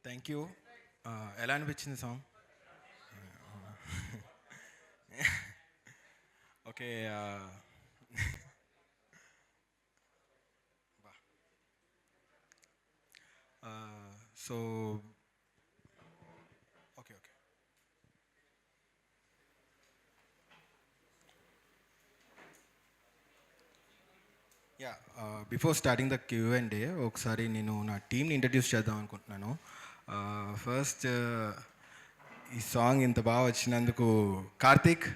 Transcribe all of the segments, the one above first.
Thank you. ఎలా అనిపించింది song? Okay. So okay okay yeah, before starting the Q and day ఒకసారి నేను నా టీమ్ని ఇంట్రడ్యూస్ చేద్దాం అనుకుంటున్నాను. ఫస్ట్, ఈ సాంగ్ ఇంత బాగా వచ్చినందుకు కార్తిక్,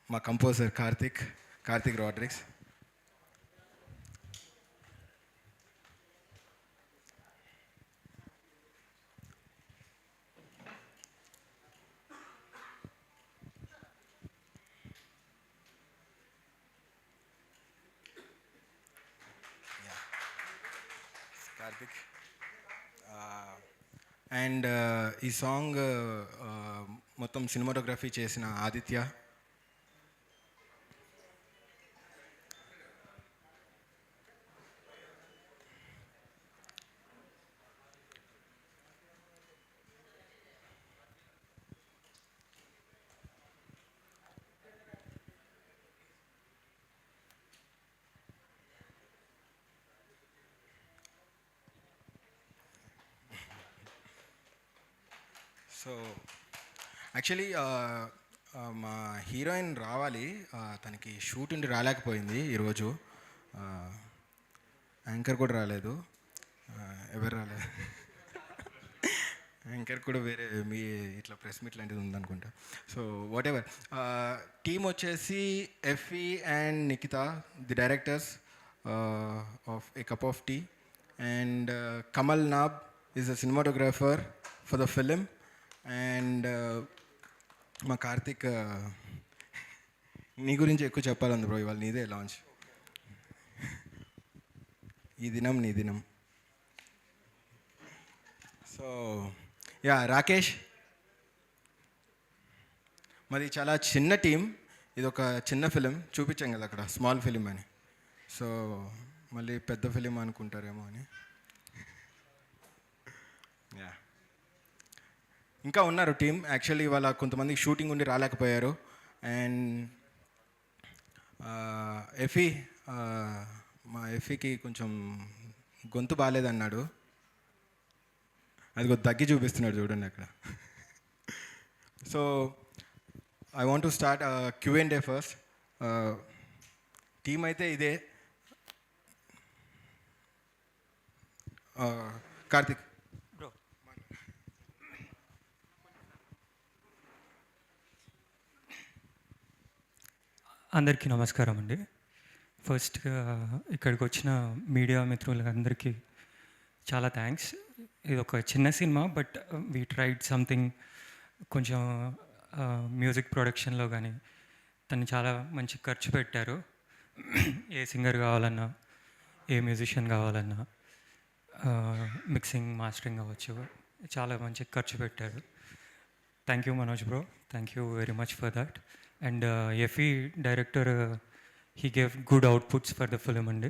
మా కంపోజర్ కార్తిక్ కార్తిక్ రాడ్రిక్స్. కార్తిక్. అండ్ ఈ సాంగ్ మొత్తం సినిమాటోగ్రఫీ చేసిన ఆదిత్య. సో యాక్చువల్లీ మా హీరోయిన్ రావాలి, తనకి షూట్ ఉండి రాలేకపోయింది ఈరోజు. యాంకర్ కూడా రాలేదు. ఎవరు రాలేదు. యాంకర్ కూడా వేరే మీ ఇట్లా ప్రెస్ మీట్ లాంటిది ఉందనుకుంటా. So whatever. టీమ్ వచ్చేసి ఎఫ్ఈ and Nikhita, the directors of A cup of tea, and Kamal నాబ్ is a cinematographer for the film, and మా కార్తిక్. నీ గురించి ఎక్కువ చెప్పాలంది బ్రో, ఇవాళ నీదే లాంచ్. ఈ దినం నీ దినం. So yeah, Rakesh. మాది చాలా చిన్న టీం, ఇది ఒక చిన్న ఫిలిం చూపించాం కదా అక్కడ, స్మాల్ ఫిలిం అని. సో మళ్ళీ పెద్ద ఫిలిం అనుకుంటారేమో అని. యా, ఇంకా ఉన్నారు టీం. యాక్చువల్లీ వాళ్ళ కొంతమందికి షూటింగ్ ఉండి రాలేకపోయారు. అండ్ ఎఫీ, మా ఎఫీకి కొంచెం గొంతు బాగాలేదన్నాడు, అది దగ్గి చూపిస్తున్నాడు చూడండి అక్కడ. So I want to start Q and day first. Team అయితే ఇదే. కార్తిక్ బ్రో, అందరికీ నమస్కారం అండి. ఫస్ట్ ఇక్కడికి వచ్చిన మీడియా మిత్రులందరికీ చాలా థ్యాంక్స్. ఇది ఒక చిన్న cinema, but we tried something. కొంచెం మ్యూజిక్ ప్రొడక్షన్లో కానీ తను చాలా మంచి ఖర్చు పెట్టారు. ఏ సింగర్ కావాలన్నా, ఏ మ్యూజిషియన్ కావాలన్నా, మిక్సింగ్ మాస్టరింగ్ అవ్వచ్చు, చాలా మంచి ఖర్చు పెట్టారు. Thank you Manoj bro, thank you very much for that. And FE director, he gave good outputs for the film అండి.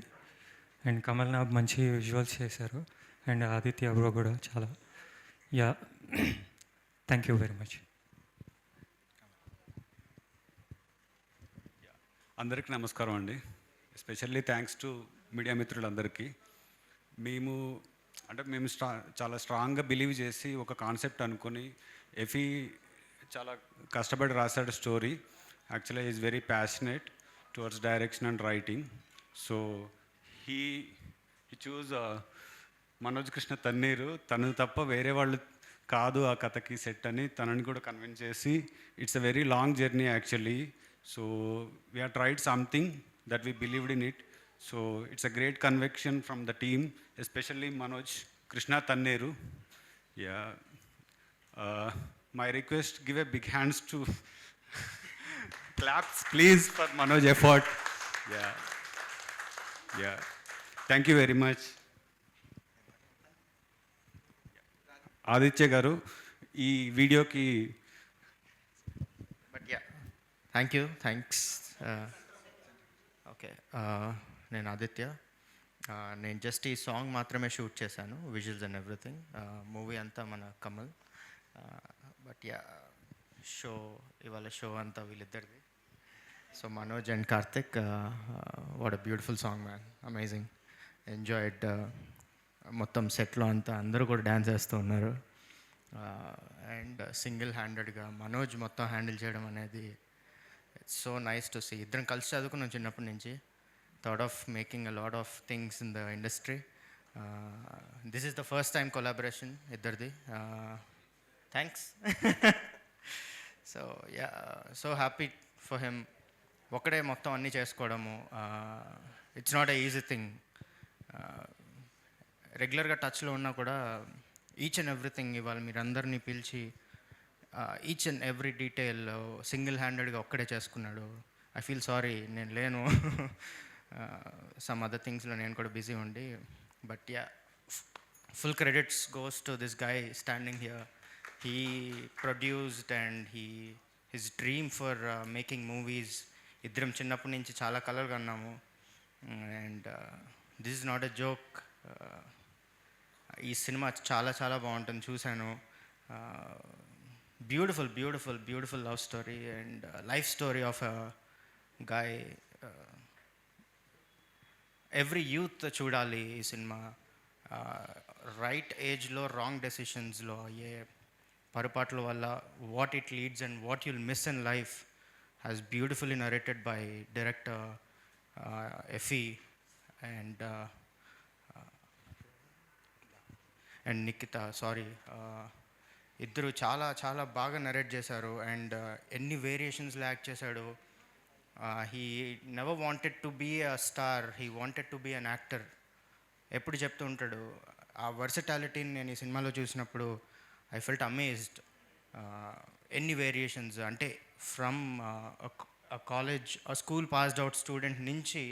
అండ్ కమల్ నాబ్ మంచి విజువల్స్ చేశారు. అండ్ ఆదిత్య బ్రో కూడా చాలా. Yeah, thank you very much. అందరికీ నమస్కారం అండి. ఎస్పెషల్లీ థ్యాంక్స్ టు మీడియా మిత్రులందరికీ. మేము చాలా స్ట్రాంగ్గా బిలీవ్ చేసి ఒక కాన్సెప్ట్ అనుకొని, ఎఫీ చాలా కష్టపడి రాశాడు story. Actually is very passionate towards direction and writing. So he choose Manoj Krishna Tanneeru. తను తప్ప వేరే వాళ్ళు కాదు ఆ కథకి సెట్ అని తనని కూడా కన్విన్స్ చేసి, it's a very long journey actually. So we have tried something that we believed in it. So it's a great conviction from the team, especially Manoj Krishna Tanneru. Yeah. My request, give a big hands to claps please for Manoj effort. Yeah. Yeah. Thank you very much. Aditya గారు ఈ వీడియోకి. Thanks. Okay, నేను ఆదిత్య. నేను just ఈ song మాత్రమే shoot చేశాను, visuals and everything. Movie అంతా మన కమల్. బట్ యా, ఇవాళ షో అంతా వీళ్ళిద్దరిది. So Manoj and Karthik, what a beautiful song man, amazing, enjoyed. మొత్తం సెట్లో అంతా అందరూ కూడా డ్యాన్స్ వేస్తూ ఉన్నారు. అండ్ సింగిల్ హ్యాండెడ్గా మనోజ్ మొత్తం హ్యాండిల్ చేయడం అనేది it's so nice to see. ఇద్దరం కలిసి చదువుకున్నాం చిన్నప్పటి నుంచి. Thought of making a lot of things in the industry. This is the first time collaboration ఇద్దరిది. Thanks. So yeah, so happy for him. ఒకడే మొత్తం అన్నీ చేసుకోవడము, it's not a easy thing. రెగ్యులర్గా టచ్లో ఉన్నా కూడా ఈచ్ అండ్ ఎవ్రీథింగ్ ఇవాళ మీరందరినీ పిలిచి each and every detail single హ్యాండెడ్గా ఒక్కడే చేసుకున్నాడు. ఐ ఫీల్ సారీ, నేను లేను. సమ్ అదర్ థింగ్స్లో నేను కూడా బిజీ ఉండి. But yeah, full credits goes to this guy standing here. He produced and his dream for making movies. ఇద్దరం చిన్నప్పటి నుంచి చాలా కలలుగా అన్నాము. And this is not a joke. ఈ సినిమా చాలా చాలా బాగుంటుంది, చూశాను. Beautiful beautiful beautiful love story and life story of a guy. Every youth చూడాలి ఈ సినిమా. రైట్ ఏజ్లో రాంగ్ డెసిషన్స్లో అయ్యే పొరపాట్ల వల్ల what it leads and what you'll miss in life has beautifully narrated by director Effie and Nikhita. Sorry, ఇద్దరు చాలా చాలా బాగా narrate చేశారు. అండ్ ఎన్ని వేరియేషన్స్లో యాక్ట్ చేశాడు. He never wanted to be a star, he wanted to be an actor. ఎప్పుడు చెప్తూ ఉంటాడు. ఆ వర్సటాలిటీని నేను ఈ సినిమాలో చూసినప్పుడు ఐ ఫెల్ట్ అమేజ్డ్. ఎన్ని వేరియేషన్స్ అంటే from college school passed out student నుంచి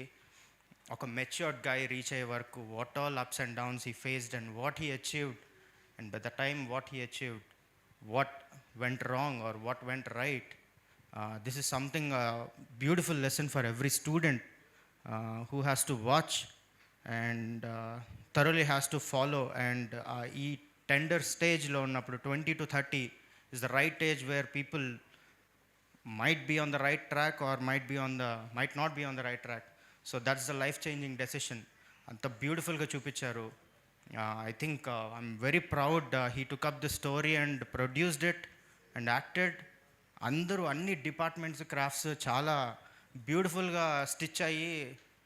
ఒక మెచ్యూర్డ్ గాయ్ రీచ్ అయ్యే వరకు what all ups and downs he faced and what he achieved. And by the time what he achieved, what went wrong or what went right. This is something, a beautiful lesson for every student who has to watch and thoroughly has to follow. And ee tender stage lo unnappudu 20 to 30 is the right age where people might be on the right track or might not be on the right track. So that's the life changing decision. Anta beautiful ga chupicharu. I think I'm very proud he took up the story and produced it and acted. అందరూ అన్ని departments crafts చాలా బ్యూటిఫుల్గా stitch అయ్యి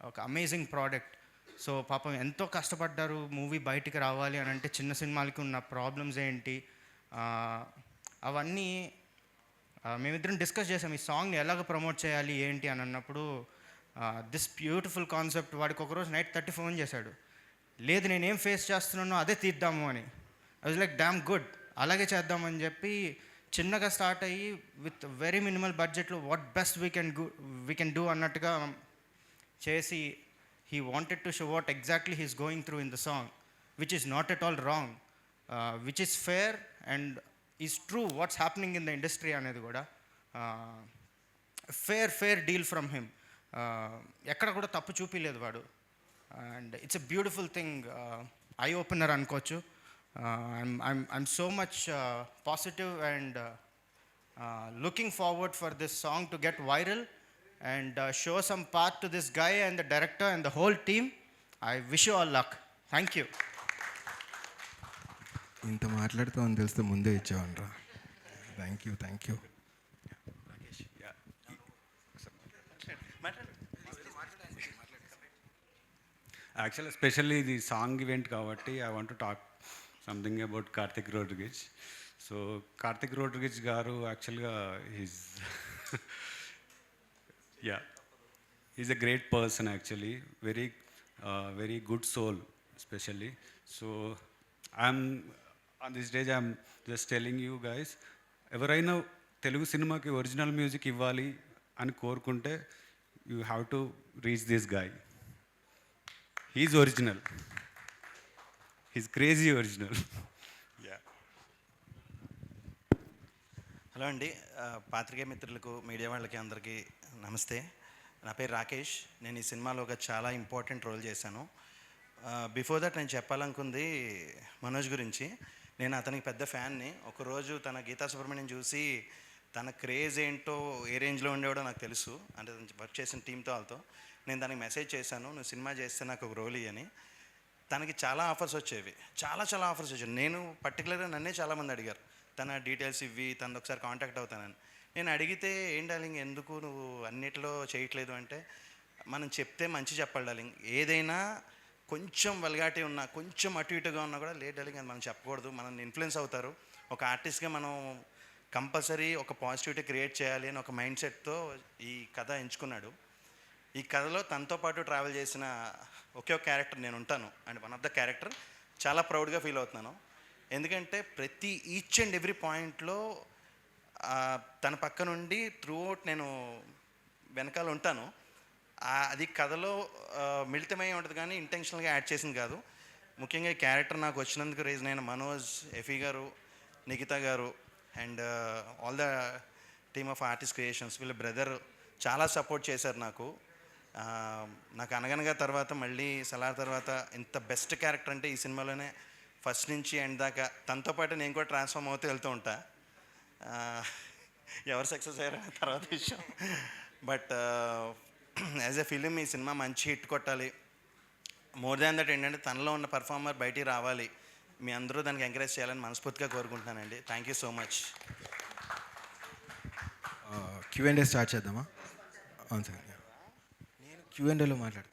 ఒక amazing product. So పాపం ఎంతో కష్టపడ్డారు movie బయటికి రావాలి అని అంటే. చిన్న సినిమాలకి ఉన్న ప్రాబ్లమ్స్ ఏంటి అవన్నీ మేమిద్దరం డిస్కస్ చేసాం. ఈ సాంగ్ని ఎలాగ ప్రమోట్ చేయాలి ఏంటి అని అన్నప్పుడు దిస్ బ్యూటిఫుల్ కాన్సెప్ట్ వాడికి ఒకరోజు నైట్ 30 ఫోన్ చేశాడు. లేదు నేనేం ఫేస్ చేస్తున్నానో అదే తీద్దాము అని. I was like damn good, అలాగే చేద్దామని చెప్పి చిన్నగా స్టార్ట్ అయ్యి విత్ వెరీ మినిమల్ బడ్జెట్లో what best we can do అన్నట్టుగా చేసి he wanted to show what exactly he's going through in the song, which is not at all wrong, which is fair and is true what's happening in the industry అనేది కూడా. Fair deal from him. ఎక్కడ కూడా తప్పు చూపించలేదు వాడు. And it's a beautiful thing, eye opener అనుకోవచ్చు. I'm so much positive and looking forward for this song to get viral and show some path to this guy and the director and the whole team. I wish you all luck. Thank you. ఇంత మాట్లాడుతామని తెలిస్తే ముందే ఇచ్చావనరా. Thank you. Actual especially ఇది song event కాబట్టి I want to talk something about Karthik Rodriguez. So Karthik Rodriguez garu యాక్చువల్గా is a great person actually, very good soul especially. So I'm on this days I'm just telling you guys, ఎవరైనా తెలుగు సినిమాకి original music ఇవ్వాలి అని కోరుకుంటే you have to reach this guy. He's original, he's crazy original. Hello అండి, పాత్రికేయ మిత్రులకు, media వాళ్ళకి అందరికీ నమస్తే. నా పేరు రాకేష్. నేను ఈ సినిమాలో ఒక చాలా ఇంపార్టెంట్ రోల్ చేశాను. బిఫోర్ దట్ నేను చెప్పాలనుకుంది మనోజ్ గురించి. నేను అతనికి పెద్ద ఫ్యాన్ని. ఒకరోజు తన గీతా సుబ్రహ్మణ్యం చూసి తన క్రేజ్ ఏంటో ఏ రేంజ్లో ఉండేవాడో నాకు తెలుసు, అంటే వర్క్ చేసిన టీంతో వాళ్ళతో. నేను దానికి మెసేజ్ చేశాను, నువ్వు సినిమా చేస్తే నాకు ఒక రోల్ ఇయ్యని. తనకి చాలా ఆఫర్స్ వచ్చేవి, చాలా ఆఫర్స్ వచ్చేవి. నేను పర్టికులర్గా నన్నే చాలామంది అడిగారు తన డీటెయిల్స్ ఇవ్వి, తనది ఒకసారి కాంటాక్ట్ అవుతానని. నేను అడిగితే ఏం డార్లింగ్ ఎందుకు నువ్వు అన్నిట్లో చేయట్లేదు అంటే, మనం చెప్తే మంచి చెప్పాలి డార్లింగ్, ఏదైనా కొంచెం వల్గాటి ఉన్నా, కొంచెం అటు ఇటుగా ఉన్నా కూడా లేదు డార్లింగ్ అని మనం చెప్పకూడదు, మనం ఇన్ఫ్లుయెన్స్ అవుతారు. ఒక ఆర్టిస్ట్గా మనం కంపల్సరీ ఒక పాజిటివిటీ క్రియేట్ చేయాలి అని ఒక మైండ్ సెట్తో ఈ కథ ఎంచుకున్నాడు. ఈ కథలో తనతో పాటు ట్రావెల్ చేసిన ఒకే ఒక క్యారెక్టర్ నేను ఉంటాను, and one of the character. చాలా ప్రౌడ్గా ఫీల్ అవుతున్నాను, ఎందుకంటే ప్రతి ఈచ్ అండ్ ఎవ్రీ పాయింట్లో తన పక్క నుండి త్రూ అవుట్ నేను వెనకాల ఉంటాను. అది కథలో మిళితమై ఉంటుంది కానీ ఇంటెన్షనల్గా యాడ్ చేసింది కాదు. ముఖ్యంగా ఈ క్యారెక్టర్ నాకు వచ్చినందుకు రీజన్ అయిన మనోజ్, ఎఫీ గారు, నిఖిత గారు and all the team of artist creations, వీళ్ళ బ్రదర్ చాలా సపోర్ట్ చేశారు నాకు. నాకు అనగనగా తర్వాత మళ్ళీ సలార్ తర్వాత ఇంత బెస్ట్ క్యారెక్టర్ అంటే ఈ సినిమాలోనే ఫస్ట్ నుంచి ఎండ్ దాకా తనతో పాటు నేను కూడా ట్రాన్స్ఫార్మ్ అవుతూ వెళ్తూ ఉంటా. ఎవరు సక్సెస్ అయ్యారో తర్వాత విషయం. బట్ యాజ్ ఎ ఫిలిం ఈ సినిమా మంచి హిట్ కొట్టాలి. మోర్ దాన్ దట్ ఏంటంటే తనలో ఉన్న పర్ఫార్మర్ బయటికి రావాలి. మీ అందరూ దానికి ఎంకరేజ్ చేయాలని మనస్ఫూర్తిగా కోరుకుంటున్నానండి. Thank you so much. Q&A start చేద్దామా? అవును సార్, నేను Q&Aలో మాట్లాడతాను.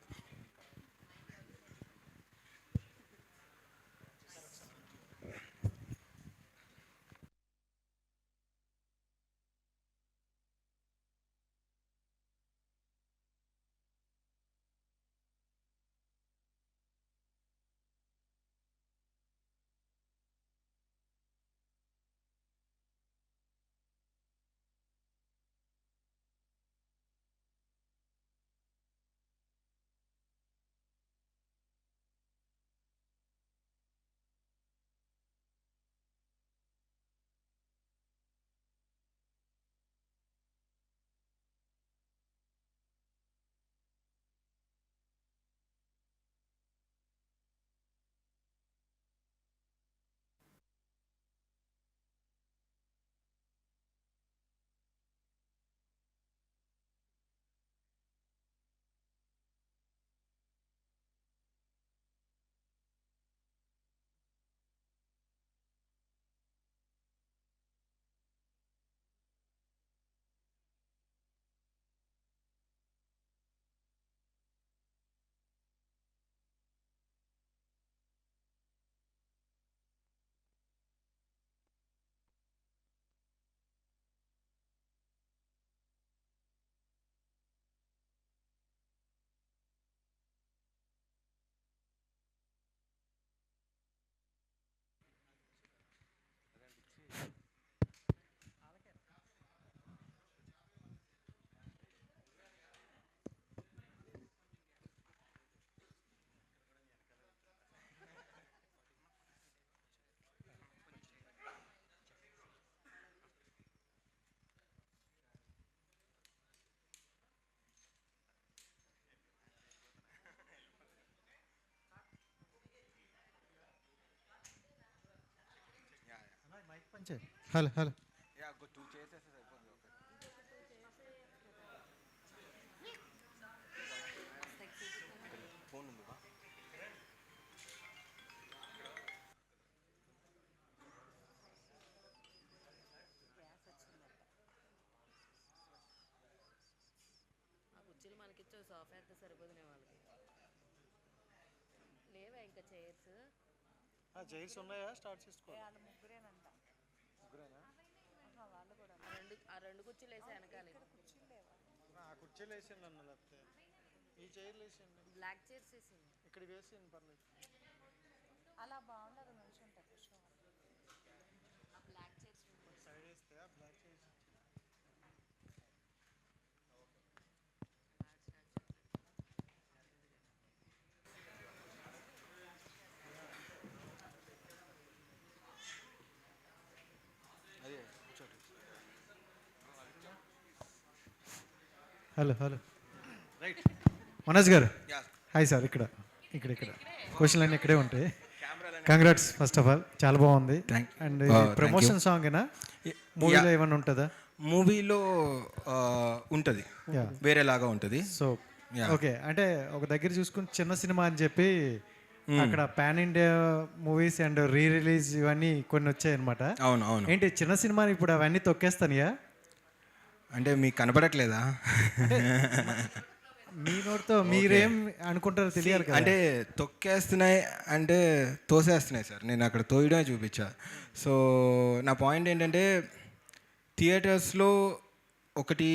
హలో హలో కుర్చీలు మనకిచ్చే సోఫా అయితే సరిపోదునే వాళ్ళకి. లేవా ఇంకా చైర్స్? చైర్స్ ఉన్నాయా? స్టార్ట్ చేసుకో. వాళ్ళు ముగ్గురేనంట. ముగ్గురేనా? వాళ్ళు కూడా ఆ రెండు కుర్చీలు వేసి వెనకాలి. ఆ కుర్చీలు వేసిండి అన్న, లేకపోతే ఈ చైర్లు వేసిండి. బ్లాక్ చైర్స్ వేసింది. ఇక్కడ వేసింది పర్లేదు. అలా బాగుండదు మనిషి ఉంటారు ఆ బ్లాక్ చైర్స్ సైడ్ వేస్తే ఆ black chairs. Hello hello right. Manoj గారు హాయ్ సార్. ఇక్కడ ఇక్కడ ఇక్కడ క్వశ్చన్లు అన్నీ ఇక్కడే ఉంటాయి. కంగ్రాట్స్ ఫస్ట్ ఆఫ్ ఆల్, చాలా బాగుంది. Thank- and thank promotion song ఏనా, మూవీలో ఏమైనా ఉంటుందా? మూవీలో ఉంటుంది, Yeah. వేరేలాగా ఉంటుంది. So Yeah. ఓకే, అంటే ఒక దగ్గర చూసుకుని చిన్న సినిమా అని చెప్పి అక్కడ pan India movies and re release ఇవన్నీ కొన్ని వచ్చాయన్నమాట. అవును అవును. ఏంటి చిన్న సినిమాని ఇప్పుడు అవన్నీ తొక్కేస్తానియా? అంటే మీకు కనపడట్లేదా? మీ నోటితో మీరేం అనుకుంటారో తెలియాలి కదా. అంటే తొక్కేస్తున్నాయి అంటే తోసేస్తున్నాయి సార్, నేను అక్కడ తోయడమే చూపించా. సో నా పాయింట్ ఏంటంటే థియేటర్స్లో ఒకటి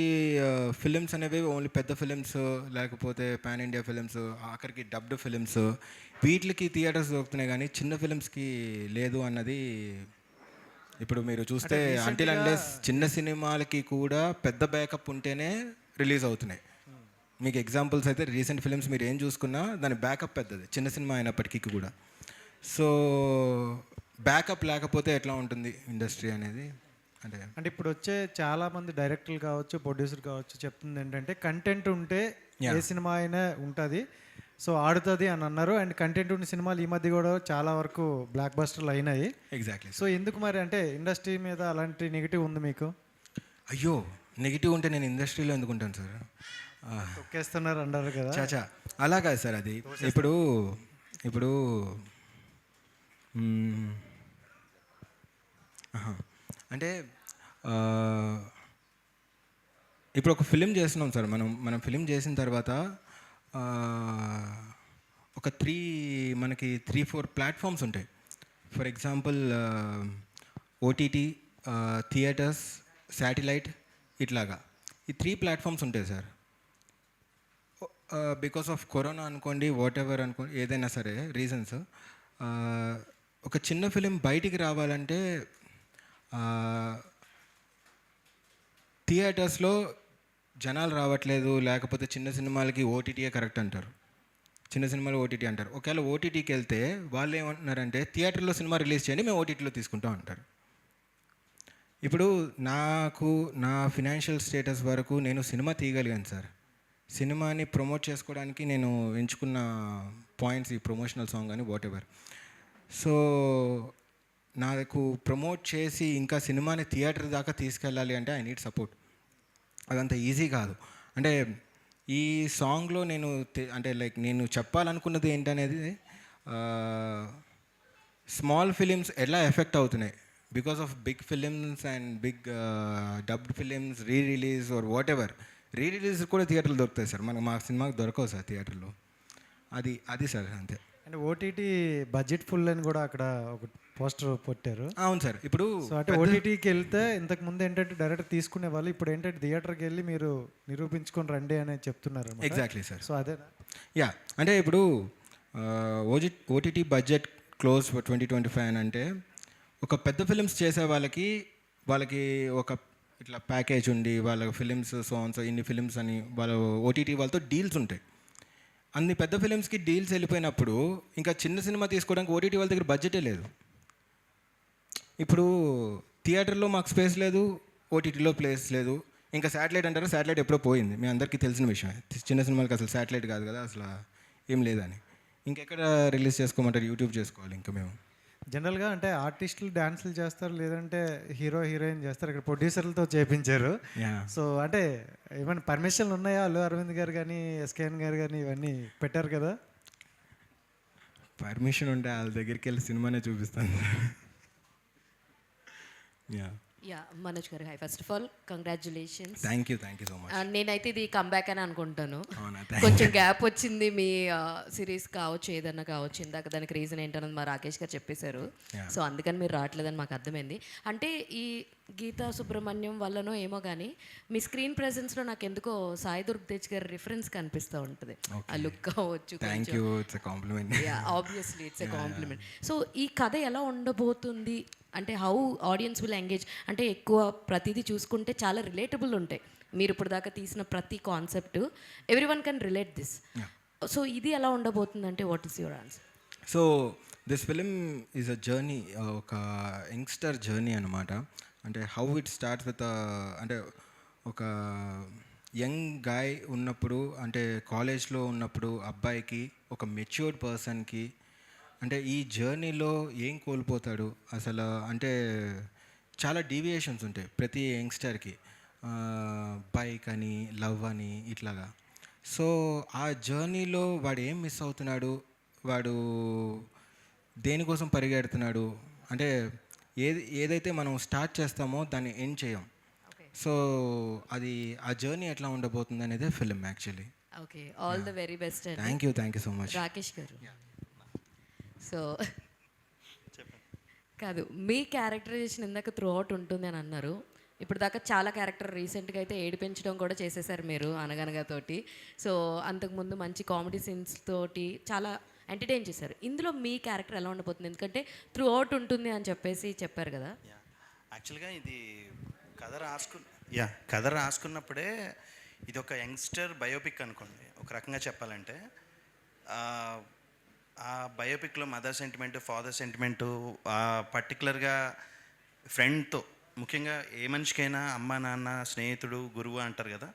ఫిలిమ్స్ అనేవి ఓన్లీ పెద్ద ఫిలిమ్స్, లేకపోతే పాన్ ఇండియా ఫిలిమ్స్, ఆఖరికి డబ్డ్ ఫిలిమ్స్, వీటికి థియేటర్స్ దొరుకుతున్నాయి కానీ చిన్న ఫిలిమ్స్కి లేదు అన్నది ఇప్పుడు మీరు చూస్తే అంటిల్ అన్లెస్ చిన్న సినిమాలకి కూడా పెద్ద బ్యాకప్ ఉంటేనే రిలీజ్ అవుతున్నాయి. మీకు ఎగ్జాంపుల్స్ అయితే రీసెంట్ ఫిలిమ్స్ మీరు ఏం చూసుకున్నా దాని బ్యాకప్ పెద్దది, చిన్న సినిమా అయినప్పటికీ కూడా. సో బ్యాకప్ లేకపోతే ఎట్లా ఉంటుంది ఇండస్ట్రీ అనేది? అంటే ఇప్పుడు వచ్చే చాలా మంది డైరెక్టర్లు కావచ్చు, ప్రొడ్యూసర్ కావచ్చు చెప్తుంది ఏంటంటే కంటెంట్ ఉంటే ఏ సినిమా అయినా ఉంటుంది, సో ఆడుతుంది అని అన్నారు. అండ్ కంటెంట్ ఉన్న సినిమాలు ఈ మధ్య కూడా చాలా వరకు బ్లాక్ బస్టర్లు అయినాయి. ఎగ్జాక్ట్లీ. సో ఎందుకు మరి అంటే ఇండస్ట్రీ మీద అలాంటి నెగిటివ్ ఉంది మీకు? అయ్యో, నెగిటివ్ ఉంటే నేను ఇండస్ట్రీలో ఎందుకుంటాను సార్? తొక్కేస్తున్నారు అన్నారు కదా. చాచా అలా కాదు సార్, అది ఇప్పుడు ఇప్పుడు అంటే ఇప్పుడు ఒక ఫిలిం చేస్తున్నాం సార్, మనం ఫిలిం చేసిన తర్వాత ఒక మనకి 3-4 ప్లాట్ఫామ్స్ ఉంటాయి. For example OTT, theatres, satellite, ఇట్లాగా ఈ 3 ప్లాట్ఫామ్స్ ఉంటాయి సార్. బికాస్ ఆఫ్ కరోనా అనుకోండి, వాట్ ఎవర్ అనుకోండి, ఏదైనా సరే రీజన్స్, ఒక చిన్న ఫిలిం బయటికి రావాలంటే థియేటర్స్లో జనాలు రావట్లేదు, లేకపోతే చిన్న సినిమాలకి ఓటీటీయే కరెక్ట్ అంటారు, చిన్న సినిమాలు ఓటీటీ అంటారు. ఒకవేళ ఓటీటీకి వెళ్తే వాళ్ళు ఏమంటున్నారంటే థియేటర్లో సినిమా రిలీజ్ చేయండి, మేము ఓటీటీలో తీసుకుంటాం అంటారు. ఇప్పుడు నా ఫినాన్షియల్ స్టేటస్ వరకు నేను సినిమా తీయగలిగాను సార్. సినిమాని ప్రమోట్ చేసుకోవడానికి నేను ఎంచుకున్న పాయింట్స్ ఈ ప్రమోషనల్ సాంగ్ అని వాట్ ఎవర్. సో నాకు ప్రమోట్ చేసి ఇంకా సినిమాని థియేటర్ దాకా తీసుకెళ్ళాలి అంటే ఐ నీడ్ సపోర్ట్. అదంత ఈజీ కాదు. అంటే ఈ సాంగ్లో అంటే లైక్ నేను చెప్పాలనుకున్నది ఏంటనేది, స్మాల్ ఫిలిమ్స్ ఎలా ఎఫెక్ట్ అవుతున్నాయి because of big films and big dubbed films re release or whatever. Re release కూడా థియేటర్లో దొరుకుతాయి సార్, మా సినిమాకి దొరకవు సార్ థియేటర్లో. అది సార్ అంతే. అంటే ఓటీటీ బడ్జెట్ ఫుల్ అని కూడా అక్కడ ఒక పోస్టర్ పెట్టారు. అవును సార్. ఇప్పుడు సో అంటే ఓటీటీకి వెళ్తే ఇంతకు ముందు ఏంటంటే డైరెక్ట్ తీసుకునే వాళ్ళు, ఇప్పుడు ఏంటంటే థియేటర్కి వెళ్ళి మీరు నిరూపించుకొని రండి అని చెప్తున్నారు. Exactly sir. సో అదే యా, అంటే ఇప్పుడు ఓటీటీ బడ్జెట్ క్లోజ్ ఫర్ 2025 అని అంటే ఒక పెద్ద ఫిలిమ్స్ చేసే వాళ్ళకి ఒక ఇట్లా ప్యాకేజ్ ఉండి వాళ్ళ ఫిలిమ్స్ సో ఇన్ని ఫిలిమ్స్ అని వాళ్ళ ఓటీటీ వాళ్ళతో డీల్స్ ఉంటాయి. అన్ని పెద్ద ఫిలిమ్స్కి డీల్స్ వెళ్ళిపోయినప్పుడు ఇంకా చిన్న సినిమా తీసుకోవడానికి ఓటీటీ వాళ్ళ దగ్గర బడ్జెటే లేదు. ఇప్పుడు థియేటర్లో మాకు స్పేస్ లేదు, ఓటీటీలో ప్లేస్ లేదు, ఇంకా శాటిలైట్ అంటారా, శాటిలైట్ ఎప్పుడో పోయింది, మీ అందరికీ తెలిసిన విషయం. చిన్న సినిమాలకి అసలు శాటిలైట్ కాదు కదా, అసలు ఏం లేదని. ఇంకెక్కడ రిలీజ్ చేసుకోమంటారు? యూట్యూబ్ చేసుకోవాలి ఇంకా మేము. జనరల్గా అంటే ఆర్టిస్టులు డ్యాన్సులు చేస్తారు, లేదంటే హీరో హీరోయిన్ చేస్తారు. ఇక్కడ ప్రొడ్యూసర్లతో చేపించారు. సో అంటే ఏమైనా పర్మిషన్లు ఉన్నాయా? అల్లు అరవింద్ గారు కానీ ఎస్కేఎన్ గారు కానీ ఇవన్నీ పెట్టారు కదా. పర్మిషన్ ఉంటే వాళ్ళ దగ్గరికి వెళ్ళి సినిమానే చూపిస్తాను. యా మనోజ్ గారు, high. First of all congratulations. Thank you so much. నేనైతే ఇది కంబ్యాక్ అని అనుకుంటాను. అవునా? కొంచెం గ్యాప్ వచ్చింది మీ సిరీస్ కావచ్చు, ఏదన్నా కావచ్చు. ఇందాక దానికి రీజన్ ఏంటన్నది మా రాకేష్ గారు చెప్పేశారు. సో అందుకని మీరు రావట్లేదని మాకు అర్థమైంది. అంటే ఈ గీతా సుబ్రహ్మణ్యం వల్లనో ఏమో కానీ మీ స్క్రీన్ ప్రెజెన్స్లో నాకు ఎందుకో సాయి దుర్గ్ తేజ్ గారి రిఫరెన్స్ కనిపిస్తూ ఉంటుంది. ఆ లుక్ కావచ్చు. Thank you, it's a compliment. Obviously it's a compliment. So ఈ కథ ఎలా ఉండబోతుంది అంటే హౌ ఆడియన్స్ విల్ ఎంగేజ్? అంటే ఎక్కువ ప్రతిదీ చూసుకుంటే చాలా రిలేటబుల్ ఉంటాయి. మీరు ఇప్పుడు దాకా తీసిన ప్రతి concept every one can relate this. So ఇది ఎలా ఉండబోతుంది అంటే what is your answer? So this film is a journey, ఒక యంగ్స్టర్ జర్నీ అనమాట. అంటే హౌ ఇట్ స్టార్ట్స్ విత్ అంటే ఒక యంగ్ గాయ్ ఉన్నప్పుడు, అంటే కాలేజ్లో ఉన్నప్పుడు అబ్బాయికి ఒక మెచ్యూర్డ్ పర్సన్కి అంటే ఈ జర్నీలో ఏం కోల్పోతాడు అసలు, అంటే చాలా డీవియేషన్స్ ఉంటాయి ప్రతి యంగ్స్టర్కి, బైక్ అని, లవ్ అని, ఇట్లాగా. సో ఆ జర్నీలో వాడు ఏం మిస్ అవుతున్నాడు, వాడు దేనికోసం పరిగెడుతున్నాడు, అంటే ఏదైతే మనం స్టార్ట్ చేస్తామో దాన్ని ఎండ్ చేయం. సో అది ఆ జర్నీ ఎట్లా ఉండబోతుంది అనేదే film actually. Okay, all the very best అండి. Thank you so much. Rakesh garu, so కాదు, మీ క్యారెక్టరైజేషన్ ఇందాక త్రూ అవుట్ ఉంటుంది అని అన్నారు. ఇప్పుడు దాకా చాలా క్యారెక్టర్ రీసెంట్గా అయితే ఏడిపించడం కూడా చేసేసారు మీరు అనగనగా తోటి. సో అంతకుముందు మంచి కామెడీ సీన్స్ తోటి చాలా ఎంటర్టైన్ చేశారు. ఇందులో మీ క్యారెక్టర్ ఎలా ఉండబోతుంది, ఎందుకంటే త్రూ అవుట్ ఉంటుంది అని చెప్పేసి చెప్పారు కదా. యాక్చువల్గా ఇది కథ రాసుకున్నప్పుడే ఇది ఒక యంగ్స్టర్ బయోపిక్ అనుకోండి ఒక రకంగా చెప్పాలంటే. ఆ బయోపిక్లో మదర్ సెంటిమెంటు, ఫాదర్ సెంటిమెంటు, పర్టికులర్గా ఫ్రెండ్తో, ముఖ్యంగా ఏ మనిషికైనా అమ్మ, నాన్న, స్నేహితుడు, గురువు అంటారు కదా,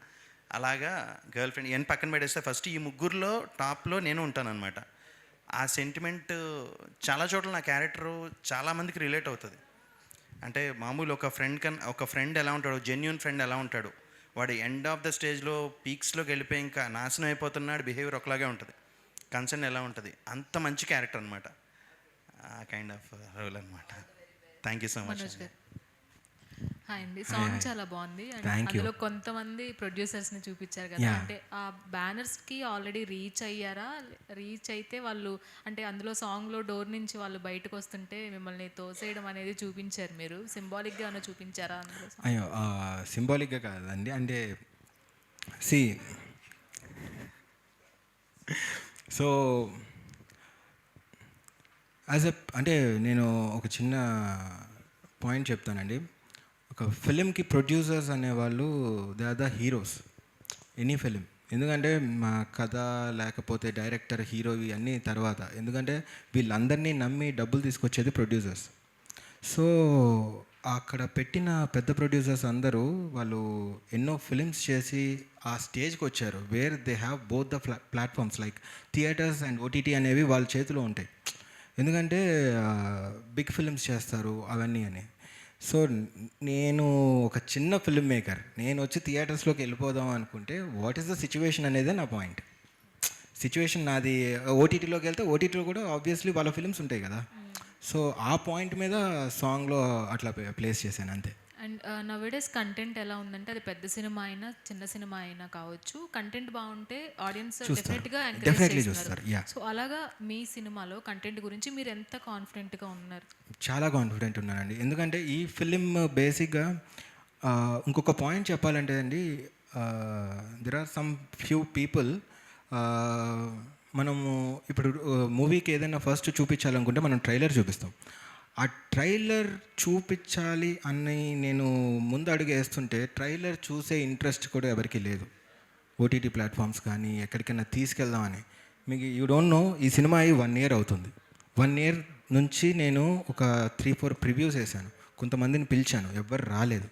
అలాగా గర్ల్ ఫ్రెండ్ ఇవన్నీ పక్కన పెడేస్తే ఫస్ట్ ఈ ముగ్గురులో టాప్లో నేను ఉంటానన్నమాట. ఆ సెంటిమెంట్ చాలా చోట్ల నా క్యారెక్టరు చాలామందికి రిలేట్ అవుతుంది. అంటే మామూలు ఒక ఫ్రెండ్ ఎలా ఉంటాడో, జెన్యూన్ ఫ్రెండ్ ఎలా ఉంటాడు, వాడు ఎండ్ ఆఫ్ ద స్టేజ్లో పీక్స్లోకి వెళ్ళిపోయి ఇంకా నాశనం అయిపోతున్నాడు, బిహేవియర్ ఒకలాగే ఉంటుంది, కన్సర్న్ ఎలా ఉంటుంది, అంత మంచి క్యారెక్టర్ అనమాట, ఆ కైండ్ ఆఫ్ రోల్ అనమాట. Thank you so much. Hi అండి, సాంగ్ చాలా బాగుంది. అందులో కొంతమంది ప్రొడ్యూసర్స్ని చూపించారు కదా, అంటే ఆ బ్యానర్స్కి ఆల్రెడీ రీచ్ అయ్యారా? రీచ్ అయితే వాళ్ళు అంటే అందులో సాంగ్లో డోర్ నుంచి వాళ్ళు బయటకు వస్తుంటే మిమ్మల్ని తోసేయడం అనేది చూపించారు, మీరు సింబాలిక్గా ఏమైనా చూపించారా అందులో? అయ్యో, సింబాలిక్గా కాదండి, అంటే సో అంటే నేను ఒక చిన్న పాయింట్ చెప్తానండి. ఒక ఫిలింకి ప్రొడ్యూసర్స్ అనేవాళ్ళు they are the heroes any film. ఎందుకంటే మా కథ లేకపోతే డైరెక్టర్, హీరో ఇవన్నీ తర్వాత, ఎందుకంటే వీళ్ళందరినీ నమ్మి డబ్బులు తీసుకొచ్చేది ప్రొడ్యూసర్స్. సో అక్కడ పెట్టిన పెద్ద ప్రొడ్యూసర్స్ అందరూ వాళ్ళు ఎన్నో ఫిలిమ్స్ చేసి ఆ స్టేజ్కి వచ్చారు where they have both the platforms like theatres and OTT అనేవి వాళ్ళ చేతిలో ఉంటాయి. ఎందుకంటే బిగ్ ఫిలిమ్స్ చేస్తారు అవన్నీ అని. సో నేను ఒక చిన్న ఫిల్మ్ మేకర్, నేను వచ్చి థియేటర్స్లోకి వెళ్ళిపోదాం అనుకుంటే వాట్ ఈస్ ద సిచ్యువేషన్ అనేదే నా పాయింట్. సిచ్యువేషన్ నాది ఓటీటీలోకి వెళ్తే ఓటీటీలో కూడా ఆబ్వియస్లీ వాళ్ళ ఫిలిమ్స్ ఉంటాయి కదా. సో ఆ పాయింట్ మీద సాంగ్లో అట్లా ప్లేస్ చేశాను అంతే. అండ్ నవేడేస్ కంటెంట్ ఎలా ఉందంటే అది పెద్ద సినిమా అయినా చిన్న సినిమా అయినా కావచ్చు, కంటెంట్ బాగుంటే ఆడియన్స్ డెఫినెట్గా ఎంకరేజ్ చేస్తారు. సో అలాగా మీ సినిమాలో కంటెంట్ గురించి మీరు ఎంత కాన్ఫిడెంట్గా ఉన్నారు? చాలా కాన్ఫిడెంట్ ఉన్నానండి, ఎందుకంటే ఈ ఫిలిం బేసిక్గా ఇంకొక పాయింట్ చెప్పాలంటే అండి, there are some few people, మనము ఇప్పుడు మూవీకి ఏదైనా ఫస్ట్ చూపించాలనుకుంటే మనం ట్రైలర్ చూపిస్తాం. ఆ ట్రైలర్ చూపించాలి అని నేను ముందు అడుగు వేస్తుంటే ట్రైలర్ చూసే ఇంట్రెస్ట్ కూడా ఎవరికి లేదు. ఓటీటీ ప్లాట్ఫామ్స్ కానీ ఎక్కడికైనా తీసుకెళ్దామని. మీకు యూ డోంట్ నో, ఈ సినిమా అయ్యి 1 year అవుతుంది. 1 year నుంచి నేను ఒక 3-4 ప్రివ్యూస్ వేసాను, కొంతమందిని పిలిచాను, ఎవ్వరు రాలేదు.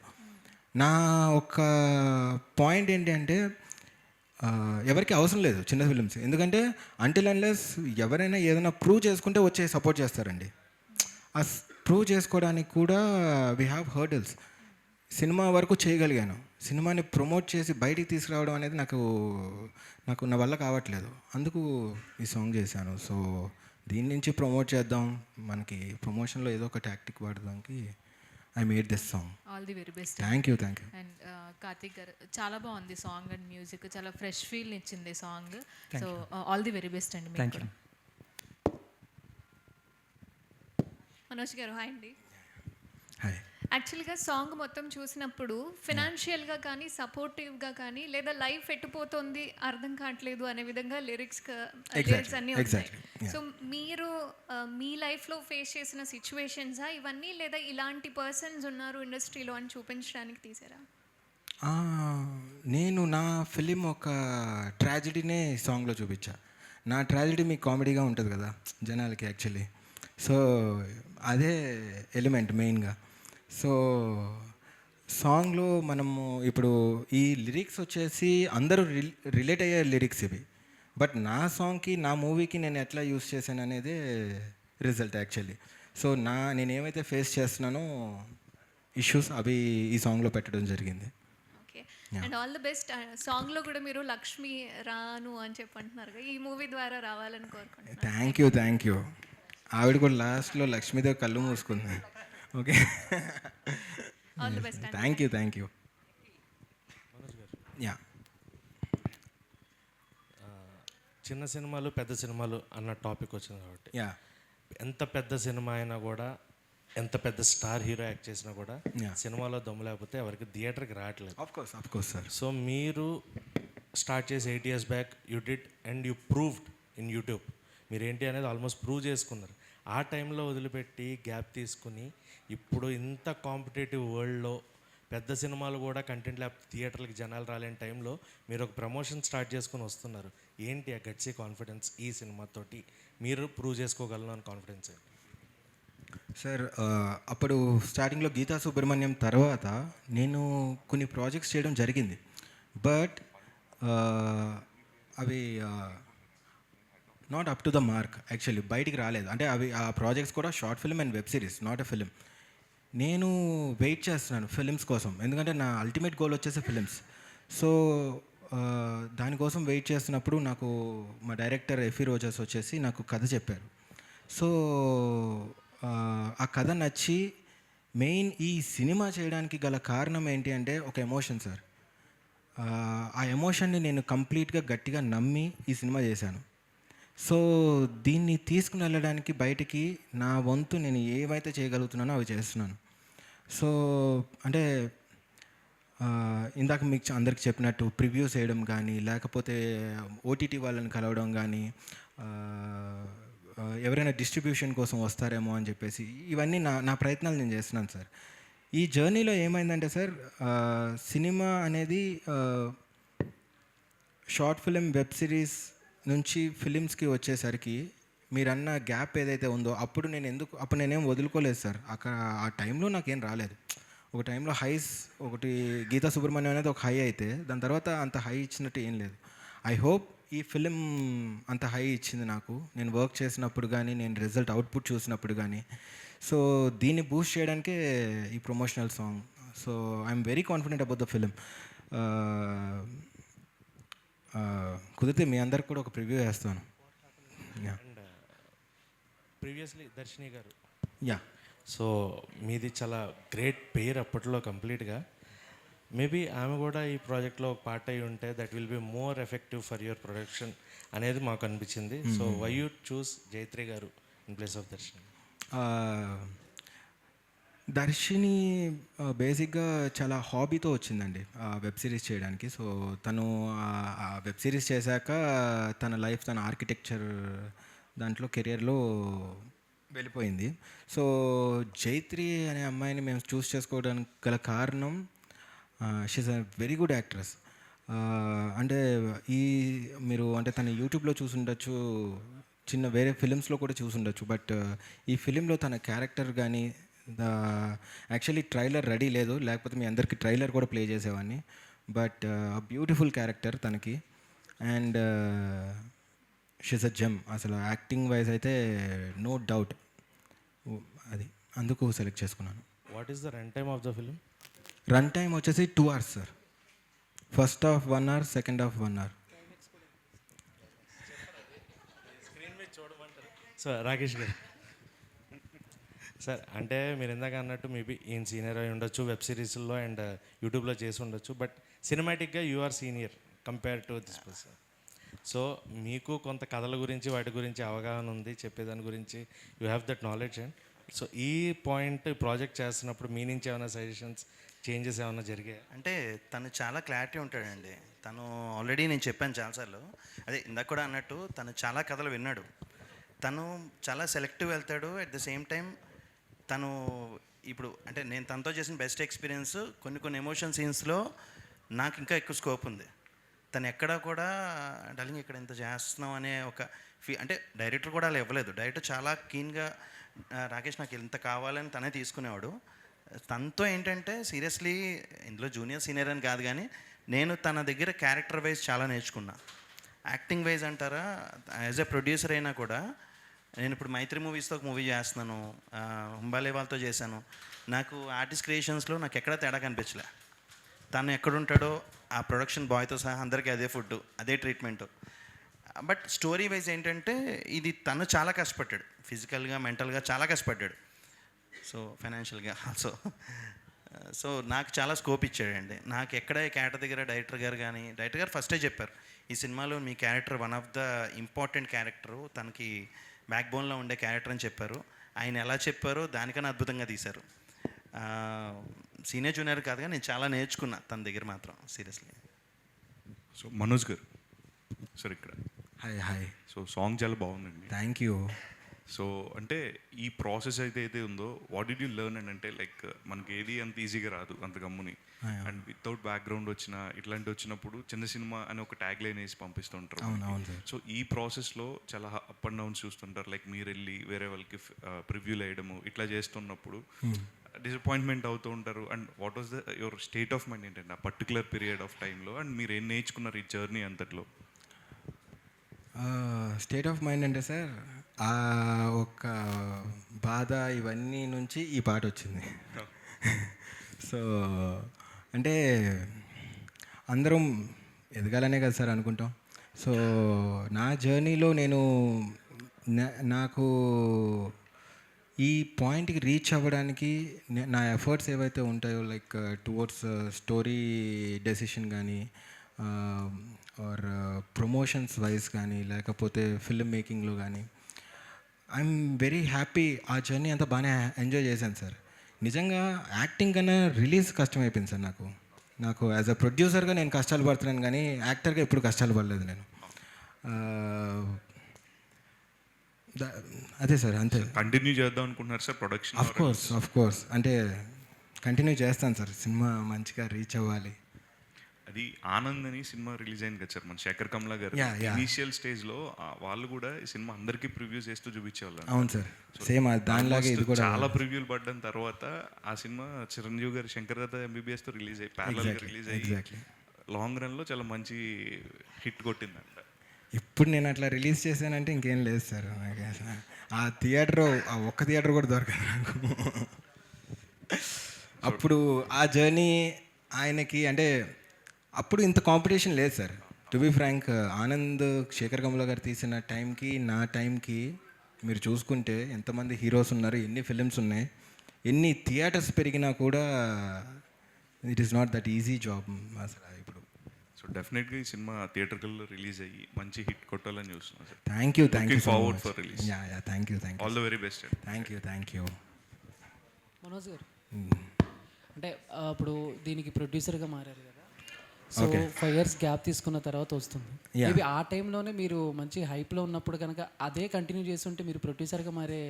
నా ఒక పాయింట్ ఏంటి అంటే ఎవరికి అవసరం లేదు చిన్న ఫిలిమ్స్, ఎందుకంటే అంటిల్ అన్లెస్ ఎవరైనా ఏదైనా ప్రూవ్ చేసుకుంటే వచ్చే సపోర్ట్ చేస్తారండి. ఆ ప్రూవ్ చేసుకోవడానికి కూడా వీ హ్యావ్ హర్డల్స్. సినిమా వరకు చేయగలిగాను, సినిమాని ప్రమోట్ చేసి బయటికి తీసుకురావడం అనేది నాకు నా వల్ల కావట్లేదు, అందుకు ఈ సాంగ్ చేశాను. సో దీని నుంచి ప్రమోట్ చేద్దాం, మనకి ప్రమోషన్లో ఏదో ఒక టాక్టిక్ వాడడానికి I made this song. All the very best. Thank you. And Karthik garu, చాలా బాగుంది సాంగ్ అండ్ మ్యూజిక్, చాలా ఫ్రెష్ ఫీల్ ఇచ్చింది song. So all the very best అండి. Thank you. మనోజ్ గారు, హాయ్ అండి. హాయ్. యాక్చువల్గా సాంగ్ మొత్తం చూసినప్పుడు ఫినాన్షియల్గా కానీ, సపోర్టివ్గా కానీ, లేదా లైఫ్ ఎట్టుపోతుంది అర్థం కావట్లేదు అనే విధంగా లిరిక్స్ అన్నీ ఉంటాయి. సో మీరు మీ లైఫ్లో ఫేస్ చేసిన సిచ్యువేషన్సా ఇవన్నీ, లేదా ఇలాంటి పర్సన్స్ ఉన్నారు ఇండస్ట్రీలో అని చూపించడానికి తీసారా? నేను నా ఫిలిం ఒక ట్రాజడీనే సాంగ్లో చూపించా. నా ట్రాజడీ మీకు కామెడీగా ఉంటుంది కదా జనాలకి యాక్చువల్లీ. సో అదే ఎలిమెంట్ మెయిన్గా. సో సాంగ్లో మనము ఇప్పుడు ఈ లిరిక్స్ వచ్చేసి అందరూ రిలేట్ అయ్యే లిరిక్స్ ఇవి, బట్ నా సాంగ్కి, నా మూవీకి నేను ఎట్లా యూస్ చేశాను అనేది రిజల్ట్ యాక్చువల్లీ. సో నేను ఏమైతే ఫేస్ చేస్తున్నానో ఇష్యూస్ అవి ఈ సాంగ్లో పెట్టడం జరిగింది. Okay, and all the best. సాంగ్లో కూడా మీరు లక్ష్మి రాను అని చెప్పి అంటున్నారు కదా, ఈ మూవీ ద్వారా రావాలని కోరుకుంటున్నాను. Thank you. ఆవిడ కూడా లాస్ట్లో లక్ష్మీదేవి కళ్ళు మూసుకుంది. Okay, all the best. Thank you. Yeah, చిన్న సినిమాలు పెద్ద సినిమాలు అన్న టాపిక్ వచ్చింది కాబట్టి, యా, ఎంత పెద్ద సినిమా అయినా కూడా, ఎంత పెద్ద స్టార్ హీరో యాక్ట్ చేసినా కూడా సినిమాలో దమ్ము లేకపోతే ఎవరికి థియేటర్కి రావట్లేదు. Of course sir. సో మీరు స్టార్ట్ చేసి 8 years back you did and you proved in YouTube. మీరు ఏంటి అనేది ఆల్మోస్ట్ ప్రూవ్ చేసుకున్నారు. ఆ టైంలో వదిలిపెట్టి గ్యాప్ తీసుకుని ఇప్పుడు ఇంత కాంపిటేటివ్ వరల్డ్లో పెద్ద సినిమాలు కూడా కంటెంట్ లేకపోతే థియేటర్లకి జనాలు రాలేని టైంలో మీరు ఒక ప్రమోషన్ స్టార్ట్ చేసుకుని వస్తున్నారు. ఏంటి ఆ గట్సీ కాన్ఫిడెన్స్? ఈ సినిమాతోటి మీరు ప్రూవ్ చేసుకోగలను అని కాన్ఫిడెన్స్ ఏంటి సార్? అప్పుడు స్టార్టింగ్లో గీతా సుబ్రహ్మణ్యం తర్వాత నేను కొన్ని ప్రాజెక్ట్స్ చేయడం జరిగింది. బట్ అవి not up to the mark actually, బయటికి రాలేదు. అంటే అవి ఆ ప్రాజెక్ట్స్ కూడా short film and web series, not a film. నేను వెయిట్ చేస్తున్నాను ఫిలిమ్స్ కోసం, ఎందుకంటే నా అల్టిమేట్ గోల్ వచ్చేసి ఫిలిమ్స్. సో దానికోసం వెయిట్ చేస్తున్నప్పుడు నాకు మా డైరెక్టర్ ఎఫీ రోజర్స్ వచ్చేసి నాకు కథ చెప్పారు. సో ఆ కథ నచ్చి మెయిన్ ఈ సినిమా చేయడానికి గల కారణం ఏంటి అంటే ఒక ఎమోషన్ సార్. ఆ ఎమోషన్ని నేను కంప్లీట్గా గట్టిగా నమ్మి ఈ సినిమా చేశాను. సో దీన్ని తీసుకుని వెళ్ళడానికి బయటికి నా వంతు నేను ఏవైతే చేయగలుగుతున్నానో అవి చేస్తున్నాను. సో అంటే ఇందాక మీకు అందరికి చెప్పినట్టు ప్రివ్యూస్ వేయడం కానీ, లేకపోతే ఓటీటీ వాళ్ళని కలవడం కానీ, ఎవరైనా డిస్ట్రిబ్యూషన్ కోసం వస్తారేమో అని చెప్పేసి ఇవన్నీ నా ప్రయత్నాలు నేను చేస్తున్నాను సార్. ఈ జర్నీలో ఏమైందంటే సార్, సినిమా అనేది షార్ట్ ఫిలిం, వెబ్ సిరీస్ నుంచి ఫిలిమ్స్కి వచ్చేసరికి మీరన్న గ్యాప్ ఏదైతే ఉందో అప్పుడు నేనేం వదులుకోలేదు సార్. అక్కడ ఆ టైంలో నాకేం రాలేదు. ఒక టైంలో హైస్ ఒకటి గీతా సుబ్రహ్మణ్యం అనేది ఒక హై అయితే దాని తర్వాత అంత హై ఇచ్చినట్టు ఏం లేదు. ఐ హోప్ ఈ ఫిలిం అంత హై ఇచ్చింది నాకు, నేను వర్క్ చేసినప్పుడు కానీ, నేను రిజల్ట్ అవుట్పుట్ చూసినప్పుడు కానీ. సో దీన్ని బూస్ట్ చేయడానికే ఈ promotional song. So I'm very confident about the film. కుదిరితే మీ అందరికి కూడా ఒక ప్రివ్యూ వేస్తాను. అండ్ ప్రీవియస్లీ దర్శిని గారు, యా, సో మీది చాలా గ్రేట్ పేరు అప్పట్లో కంప్లీట్గా. మేబీ ఆమె కూడా ఈ ప్రాజెక్ట్లో ఒక పార్ట్ అయి ఉంటే that will be more effective for your production అనేది మాకు అనిపించింది. సో వై యూ చూస్ జైత్రి గారు ఇన్ ప్లేస్ ఆఫ్ దర్శిని? దర్శిని బేసిక్గా చాలా హాబీతో వచ్చిందండి వెబ్ సిరీస్ చేయడానికి. సో తను ఆ వెబ్ సిరీస్ చేశాక తన లైఫ్, తన ఆర్కిటెక్చర్ దాంట్లో కెరియర్లో వెళ్ళిపోయింది. సో జైత్రి అనే అమ్మాయిని మేము చూస్ చేసుకోవడానికి గల కారణం, she is a very good actress. అంటే మీరు అంటే తన యూట్యూబ్లో చూసుండొచ్చు, చిన్న వేరే ఫిలిమ్స్లో కూడా చూసుండొచ్చు. బట్ ఈ ఫిలింలో తన క్యారెక్టర్ కానీ, యాక్చువల్లీ ట్రైలర్ రెడీ లేదు, లేకపోతే మీ అందరికీ ట్రైలర్ కూడా ప్లే చేసేవాడిని. బట్ బ్యూటిఫుల్ క్యారెక్టర్ తనకి, అండ్ షీస్ అ జెమ్. అసలు యాక్టింగ్ వైజ్ అయితే నో డౌట్. అది అందుకు సెలెక్ట్ చేసుకున్నాను. What is the run time of the film? Run time వచ్చేసి 2 hours sir. First half 1 hour, second half 1 hour. So Rakesh garu sir, అంటే మీరు ఇందాక అన్నట్టు మేబీ ఈయన సీనియర్ అయి ఉండొచ్చు, వెబ్ సిరీస్లో అండ్ యూట్యూబ్లో చేసి ఉండొచ్చు, బట్ సినిమాటిక్గా you are senior compare to this person. So మీకు కొంత కథల గురించి, వాటి గురించి అవగాహన ఉంది, చెప్పేదాని గురించి you have that knowledge. And so ఈ పాయింట్ ప్రాజెక్ట్ చేస్తున్నప్పుడు మీ నుంచి ఏమైనా సజెషన్స్, చేంజెస్ ఏమైనా జరిగాయి? అంటే తను చాలా క్లారిటీ ఉంటాడండి. తను ఆల్రెడీ నేను చెప్పాను చాలాసార్లు, అదే ఇందాక కూడా అన్నట్టు తను చాలా కథలు విన్నాడు. తను చాలా సెలెక్టివ్ వెళ్తాడు. అట్ ద సేమ్ టైం తను ఇప్పుడు అంటే నేను తనతో చేసిన బెస్ట్ ఎక్స్పీరియన్స్ కొన్ని ఎమోషన్ సీన్స్లో నాకు ఇంకా ఎక్కువ స్కోప్ ఉంది. తను ఎక్కడా కూడా డార్లింగ్ ఇక్కడ ఇంత చేస్తున్నాం అనే ఒక అంటే డైరెక్టర్ కూడా అలా ఇవ్వలేదు. డైరెక్టర్ చాలా కీన్గా రాకేష్ నాకు ఇంత కావాలని తనే తీసుకునేవాడు. తనతో ఏంటంటే సీరియస్లీ ఇందులో జూనియర్ సీనియర్ అని కాదు, కానీ నేను తన దగ్గర క్యారెక్టర్ వైజ్ చాలా నేర్చుకున్నా. యాక్టింగ్ వైజ్ అంటారా, యాజ్ ఎ ప్రొడ్యూసర్ అయినా కూడా నేను ఇప్పుడు మైత్రి మూవీస్తో ఒక మూవీ చేస్తున్నాను, హుంబాలే వాళ్ళతో చేశాను. నాకు ఆర్టిస్ట్ క్రియేషన్స్లో నాకు ఎక్కడా తేడా కనిపించలే. తను ఎక్కడుంటాడో ఆ ప్రొడక్షన్ బాయ్తో సహా అందరికీ అదే ఫుడ్, అదే ట్రీట్మెంట్. బట్ స్టోరీ వైజ్ ఏంటంటే ఇది తను చాలా కష్టపడ్డాడు, ఫిజికల్గా మెంటల్గా చాలా కష్టపడ్డాడు, సో ఫైనాన్షియల్గా ఆల్సో. సో నాకు చాలా స్కోప్ ఇచ్చాడండి. నాకు ఎక్కడ క్యారెక్టర్ దగ్గర డైరెక్టర్ గారు ఫస్టే చెప్పారు, ఈ సినిమాలో మీ character one of the important character, తనకి బ్యాక్ బోన్లో ఉండే క్యారెక్టర్ అని చెప్పారు. ఆయన ఎలా చెప్పారో దానికన్నా అద్భుతంగా తీశారు. సీనియర్ జూనియర్ కాదుగా, నేను చాలా నేర్చుకున్నా తన దగ్గర మాత్రం, సీరియస్లీ. సో మనోజ్ గారు సార్ ఇక్కడ హాయ్. సో సాంగ్ చాలా బాగుందండి. Thank you. సో అంటే ఈ ప్రాసెస్ అయితే ఉందో, వాట్ డిడ్ యూ లెర్న్ అని అంటే లైక్ మనకి ఏది అంత ఈజీగా రాదు అంత గమ్ముని, అండ్ వితౌట్ బ్యాక్గ్రౌండ్ ఇట్లాంటి వచ్చినప్పుడు చిన్న సినిమా అని ఒక ట్యాగ్ లైన్ వేసి పంపిస్తుంటారు. సో ఈ ప్రాసెస్లో చాలా అప్ అండ్ డౌన్స్ చూస్తుంటారు, లైక్ మీరు వెళ్ళి వేరే వాళ్ళకి ప్రివ్యూలు వేయడము ఇట్లా చేస్తున్నప్పుడు డిసప్పాయింట్మెంట్ అవుతూ ఉంటారు. And what was your state of mind ఏంటంటే ఆ పర్టికులర్ పీరియడ్ ఆఫ్ టైంలో, అండ్ మీరు ఏం నేర్చుకున్నారు ఈ జర్నీ అంతట్లో? స్టేట్ ఆఫ్ మైండ్ అంటే సార్, ఆ ఒక బాధ ఇవన్నీ నుంచి ఈ పాట వచ్చింది. సో అంటే అందరం ఎదగాలనే కదా సార్ అనుకుంటాం. సో నా జర్నీలో నేను నాకు ఈ పాయింట్కి రీచ్ అవ్వడానికి నా ఎఫర్ట్స్ ఏవైతే ఉంటాయో, లైక్ టువర్డ్స్ స్టోరీ డెసిషన్ కానీ ఆర్ ప్రమోషన్స్ వైజ్ కానీ, లేకపోతే ఫిల్మ్ మేకింగ్లో కానీ, ఐఎమ్ వెరీ హ్యాపీ. ఆ జర్నీ అంతా బాగానే ఎంజాయ్ చేశాను సార్. నిజంగా యాక్టింగ్ కన్నా రిలీజ్ కష్టమైపోయింది సార్. నాకు యాజ్ అ ప్రొడ్యూసర్గా నేను కష్టాలు పడుతున్నాను, కానీ యాక్టర్గా ఎప్పుడు కష్టాలు పడలేదు నేను. అదే సార్, అంతే. కంటిన్యూ చేద్దాం అనుకుంటున్నారు సార్ ప్రొడక్షన్? ఆఫ్ కోర్స్ అంటే కంటిన్యూ చేస్తాను సార్. సినిమా మంచిగా రీచ్ అవ్వాలి. అది ఆనంద్ అని సినిమా రిలీజ్ అయింది కదా సార్, మన శేఖర్ కమ్లా గారు. ఇనీషియల్ స్టేజ్లో వాళ్ళు కూడా ఈ సినిమా అందరికీ ప్రివ్యూస్ చేస్తూ చూపించేవాళ్ళు. అవును సార్, సేమ్ దానిలాగే ఇది కూడా. చాలా ప్రివ్యూలు పడ్డం తర్వాత ఆ సినిమా చిరంజీవి గారు శంకర్ దత్త ఎంబీబీఎస్తో రిలీజ్ అయ్యి ప్యారలల్గా రిలీజ్ అయ్యి లాంగ్ రన్లో చాలా మంచి హిట్ కొట్టిందంట. ఇప్పుడు నేను అట్లా రిలీజ్ చేశానంటే ఇంకేం లేదు సార్. ఆ థియేటర్, ఆ ఒక్క థియేటర్ కూడా దొరకదు నాకు. అప్పుడు ఆ జర్నీ ఆయనకి అంటే అప్పుడు ఇంత కాంపిటీషన్ లేదు sir. To be frank, Anand Shekhar Kamala garu తీసిన టైంకి నా టైంకి మీరు చూసుకుంటే ఎంతమంది హీరోస్ ఉన్నారు, ఎన్ని ఫిలిమ్స్ ఉన్నాయి, ఎన్ని థియేటర్స్ పెరిగినా కూడా it is not that easy job అసలు ఇప్పుడు. సో డెఫినెట్గా ఈ సినిమా థియేటర్లో రిలీజ్ అయ్యి మంచి హిట్ కొట్టాలని చూస్తున్నాను sir. Thank you forward for release. Thank you all the very best. Thank you. Manoj గారు, అంటే ఇప్పుడు దీనికి ప్రొడ్యూసర్గా మారారు కదా, సో 5 years గ్యాప్ తీసుకున్న తర్వాత వస్తుంది. మేబీ ఆ టైంలోనే మీరు మంచి హైప్లో ఉన్నప్పుడు కనుక అదే కంటిన్యూ చేస్తుంటే మీరు ప్రొడ్యూసర్గా మారే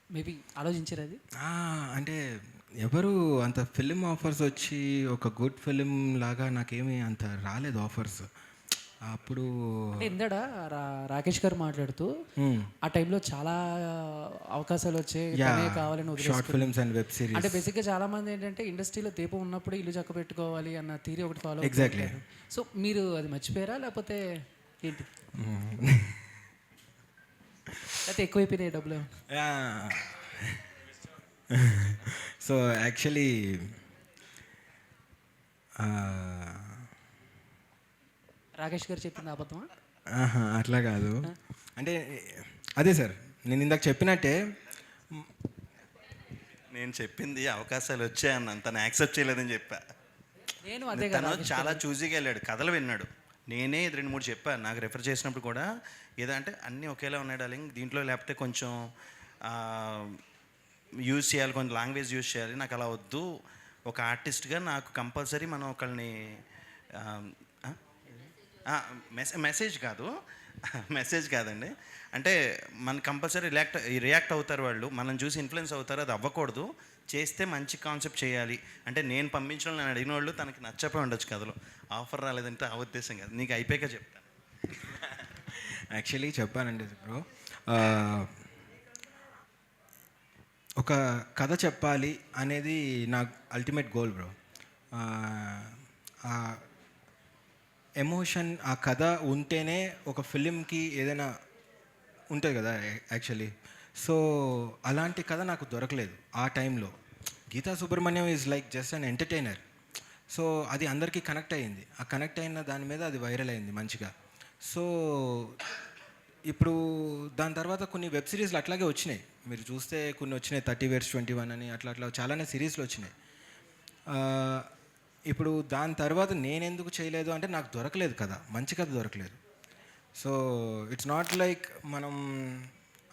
మేబీ ఆలోచించారు అది? అంటే ఎవరు అంత ఫిలిం ఆఫర్స్ వచ్చి ఒక గుడ్ ఫిలిం లాగా నాకేమీ అంత రాలేదు ఆఫర్స్ అప్పుడు. ఇందాడ రాకేష్ గారు మాట్లాడుతూ ఆ టైంలో చాలా అవకాశాలు వచ్చాయి, కావాలని short films and web series. అంటే బేసిక్గా చాలా మంది ఏంటంటే ఇండస్ట్రీలో దీపం ఉన్నప్పుడు ఇల్లు చక్క పెట్టుకోవాలి అన్న థియరీ ఒకటి ఫాలో. ఎగ్జాక్ట్లీ. సో మీరు అది మర్చిపోయారా లేకపోతే ఏంటి? అయితే ఎక్కువైపోయినాయి డబ్బులు? సో యాక్చువల్లీ రాకేష్ గారు చెప్పింది అబద్ధమా? అట్లా కాదు, అంటే అదే సార్ నేను ఇందాక చెప్పినట్టే, నేను చెప్పింది అవకాశాలు వచ్చాయన్నాను, తను యాక్సెప్ట్ చేయలేదని చెప్పా. నేను అదే తను చాలా చూజీగా వెళ్ళాడు, కథలు విన్నాడు. నేనే 2-3 చెప్పాను నాకు రెఫర్ చేసినప్పుడు కూడా, ఏదంటే అన్నీ ఒకేలా ఉన్నాయి డార్లింగ్, దీంట్లో లేకపోతే కొంచెం యూజ్ చేయాలి, కొంచెం లాంగ్వేజ్ యూజ్ చేయాలి, నాకు అలా వద్దు. ఒక ఆర్టిస్ట్గా నాకు కంపల్సరీ మనం ఒకళ్ళని మెసేజ్ కాదండి, అంటే మన కంపల్సరీ రియాక్ట్ అవుతారు వాళ్ళు, మనం చూసి ఇన్ఫ్లుయెన్స్ అవుతారు, అది అవ్వకూడదు. చేస్తే మంచి కాన్సెప్ట్ చేయాలి అంటే నేను పంపించడం, నేను అడిగిన వాళ్ళు తనకి నచ్చపోయి ఉండొచ్చు కథలో, ఆఫర్ రాలేదంటే ఆ ఉద్దేశం కాదు, నీకు అయిపోయాక చెప్తాను. యాక్చువల్లీ చెప్పానండి బ్రో, ఒక కథ చెప్పాలి అనేది నా అల్టిమేట్ గోల్ బ్రో. ఎమోషన్, ఆ కథ ఉంటేనే ఒక ఫిలింకి ఏదైనా ఉంటుంది కదా యాక్చువల్లీ. సో అలాంటి కథ నాకు దొరకలేదు ఆ టైంలో. Geetha Subrahmanyam is like just an entertainer. So అది అందరికీ కనెక్ట్ అయ్యింది. ఆ కనెక్ట్ అయిన దాని మీద అది వైరల్ అయింది మంచిగా. సో ఇప్పుడు దాని తర్వాత కొన్ని వెబ్ సిరీస్లు అట్లాగే వచ్చినాయి. మీరు చూస్తే కొన్ని వచ్చినాయి, 30 Years 21 అని అట్లా చాలానే సిరీస్లు వచ్చినాయి. ఇప్పుడు దాని తర్వాత నేను ఎందుకు చేయలేదు అంటే నాకు దొరకలేదు కదా, మంచి కథ దొరకలేదు. సో ఇట్స్ నాట్ లైక్ మనం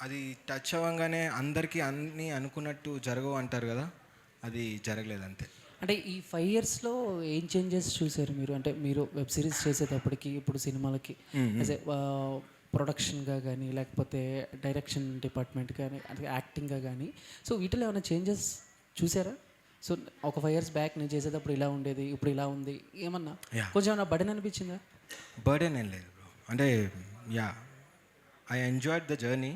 అది టచ్ అవ్వగానే అందరికీ అన్నీ అనుకున్నట్టు జరగవు అంటారు కదా, అది జరగలేదు అంతే. అంటే ఈ 5 yearsలో ఏం చేంజెస్ చూసారు మీరు? అంటే మీరు వెబ్ సిరీస్ చేసేటప్పటికి ఇప్పుడు సినిమాలకి యాజ్ ఏ ప్రొడక్షన్గా కానీ లేకపోతే డైరెక్షన్ డిపార్ట్మెంట్ కానీ అంటే యాక్టింగ్గా కానీ, సో వీటిలో ఏమైనా చేంజెస్ చూసారా? సో ఒక 5 years బ్యాక్ నేను చేసేటప్పుడు ఇలా ఉండేది, ఇప్పుడు ఇలా ఉంది, ఏమన్నా కొంచెం ఏమన్నా బర్డెన్ అనిపించిందా? బర్డెన్ ఏం లేదు బ్రో. అంటే I enjoyed the journey.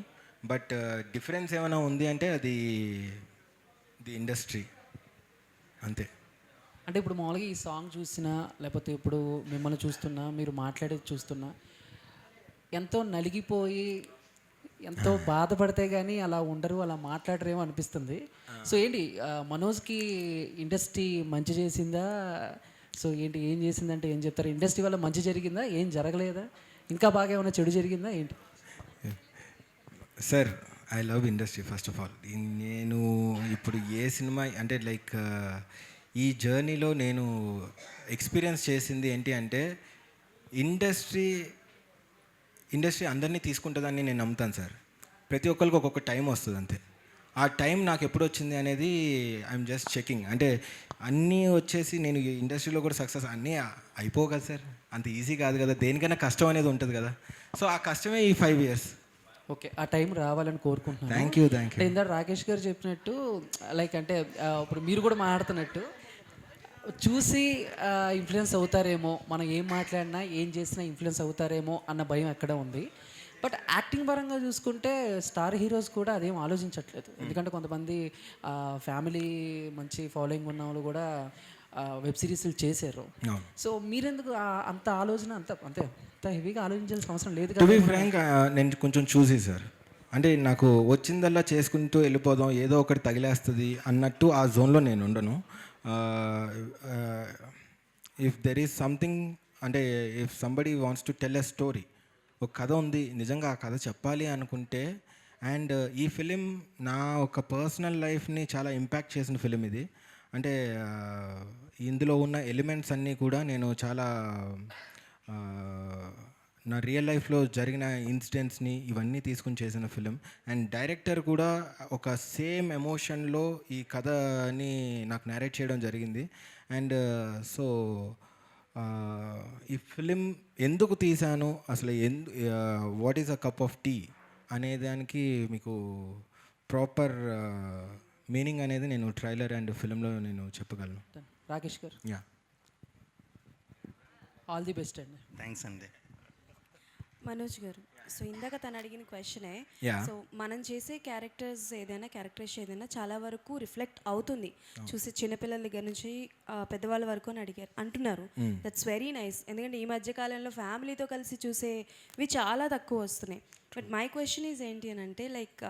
But difference ఏమైనా ఉంది అంటే అది ది ఇండస్ట్రీ అంతే. అంటే ఇప్పుడు మామూలుగా ఈ సాంగ్ చూసినా లేకపోతే ఇప్పుడు మిమ్మల్ని చూస్తున్నా, మీరు మాట్లాడేది చూస్తున్నా, ఎంతో నలిగిపోయి ఎంతో బాధపడితే కానీ అలా ఉండరు, అలా మాట్లాడరేమో అనిపిస్తుంది. సో ఏంటి మనోజ్కి ఇండస్ట్రీ మంచి చేసిందా? సో ఏంటి ఏం చేసిందంటే ఏం చెప్తారు? ఇండస్ట్రీ వల్ల మంచి జరిగిందా, ఏం జరగలేదా, ఇంకా బాగా ఏమైనా చెడు జరిగిందా ఏంటి? Sir, I love industry first of all. నేను ఇప్పుడు ఏ సినిమా అంటే లైక్ ఈ జర్నీలో నేను ఎక్స్పీరియన్స్ చేసింది ఏంటి అంటే ఇండస్ట్రీ అందరినీ తీసుకుంటుందని నేను నమ్ముతాను సార్. ప్రతి ఒక్కరికి ఒక్కొక్క టైం వస్తుంది అంతే. ఆ టైం నాకు ఎప్పుడు వచ్చింది అనేది ఐఎమ్ జస్ట్ చెకింగ్. అంటే అన్నీ వచ్చేసి నేను ఇండస్ట్రీలో కూడా సక్సెస్ అన్నీ అయిపోవు కదా సార్, అంత ఈజీ కాదు కదా, దేనికైనా కష్టం అనేది ఉంటుంది కదా. సో ఆ కష్టమే ఈ 5 years. ఓకే, ఆ టైం రావాలని కోరుకుంటున్నాను. Thank you. అంటే ఇందాక రాకేష్ గారు చెప్పినట్టు లైక్ అంటే ఇప్పుడు మీరు కూడా మాట్లాడుతున్నట్టు చూసి ఇన్ఫ్లుయెన్స్ అవుతారేమో, మనం ఏం మాట్లాడినా ఏం చేసినా ఇన్ఫ్లుయెన్స్ అవుతారేమో అన్న భయం ఎక్కడ ఉంది. బట్ యాక్టింగ్ పరంగా చూసుకుంటే స్టార్ హీరోస్ కూడా అదేం ఆలోచించట్లేదు. ఎందుకంటే కొంతమంది ఫ్యామిలీ మంచి ఫాలోయింగ్ ఉన్న వాళ్ళు కూడా వెబ్ సిరీస్లు చేశారు. సో మీరెందుకు అంత ఆలోచన అంత హెవీగా ఆలోచించాల్సిన అవసరం లేదు టు బి ఫ్రాంక్, నేను కొంచెం చూసి సార్, అంటే నాకు వచ్చిందల్లా చేసుకుంటూ వెళ్ళిపోదాం, ఏదో ఒకటి తగిలేస్తుంది అన్నట్టు ఆ జోన్లో నేను ఉండను. ఇఫ్ దెర్ ఈజ్ సంథింగ్ అంటే if somebody wants to tell a story, ఒక కథ ఉంది నిజంగా ఆ కథ చెప్పాలి అనుకుంటే, అండ్ ఈ ఫిలిం నా ఒక పర్సనల్ లైఫ్ని చాలా ఇంపాక్ట్ చేసిన ఫిలిం ఇది. అంటే ఇందులో ఉన్న ఎలిమెంట్స్ అన్నీ కూడా నేను చాలా నా రియల్ లైఫ్లో జరిగిన ఇన్సిడెంట్స్ని ఇవన్నీ తీసుకుని చేసిన ఫిలిం. అండ్ డైరెక్టర్ కూడా ఒక సేమ్ ఎమోషన్లో ఈ కథని నాకు నేరేట్ చేయడం జరిగింది. అండ్ సో ఈ ఫిలిం ఎందుకు తీశాను, అసలు what is a cup of tea అనే దానికి మీకు ప్రాపర్ మీనింగ్ అనేది నేను ట్రైలర్ అండ్ ఫిలింలో నేను చెప్పగలను. రాకేష్ గారు, ఆల్ ది బెస్ట్ అండి. థ్యాంక్స్ అండి. మనోజ్ గారు, సో ఇందాక తను అడిగిన క్వశ్చనే, సో మనం చేసే క్యారెక్టరైజ్ ఏదైనా చాలా వరకు రిఫ్లెక్ట్ అవుతుంది. చూసి చిన్నపిల్లల దగ్గర నుంచి పెద్దవాళ్ళ వరకు అని అంటున్నారు. That's very nice. ఎందుకంటే ఈ మధ్య కాలంలో ఫ్యామిలీతో కలిసి చూసేవి చాలా తక్కువ వస్తున్నాయి. బట్ మై క్వశ్చన్ ఈజ్ ఏంటి అని అంటే లైక్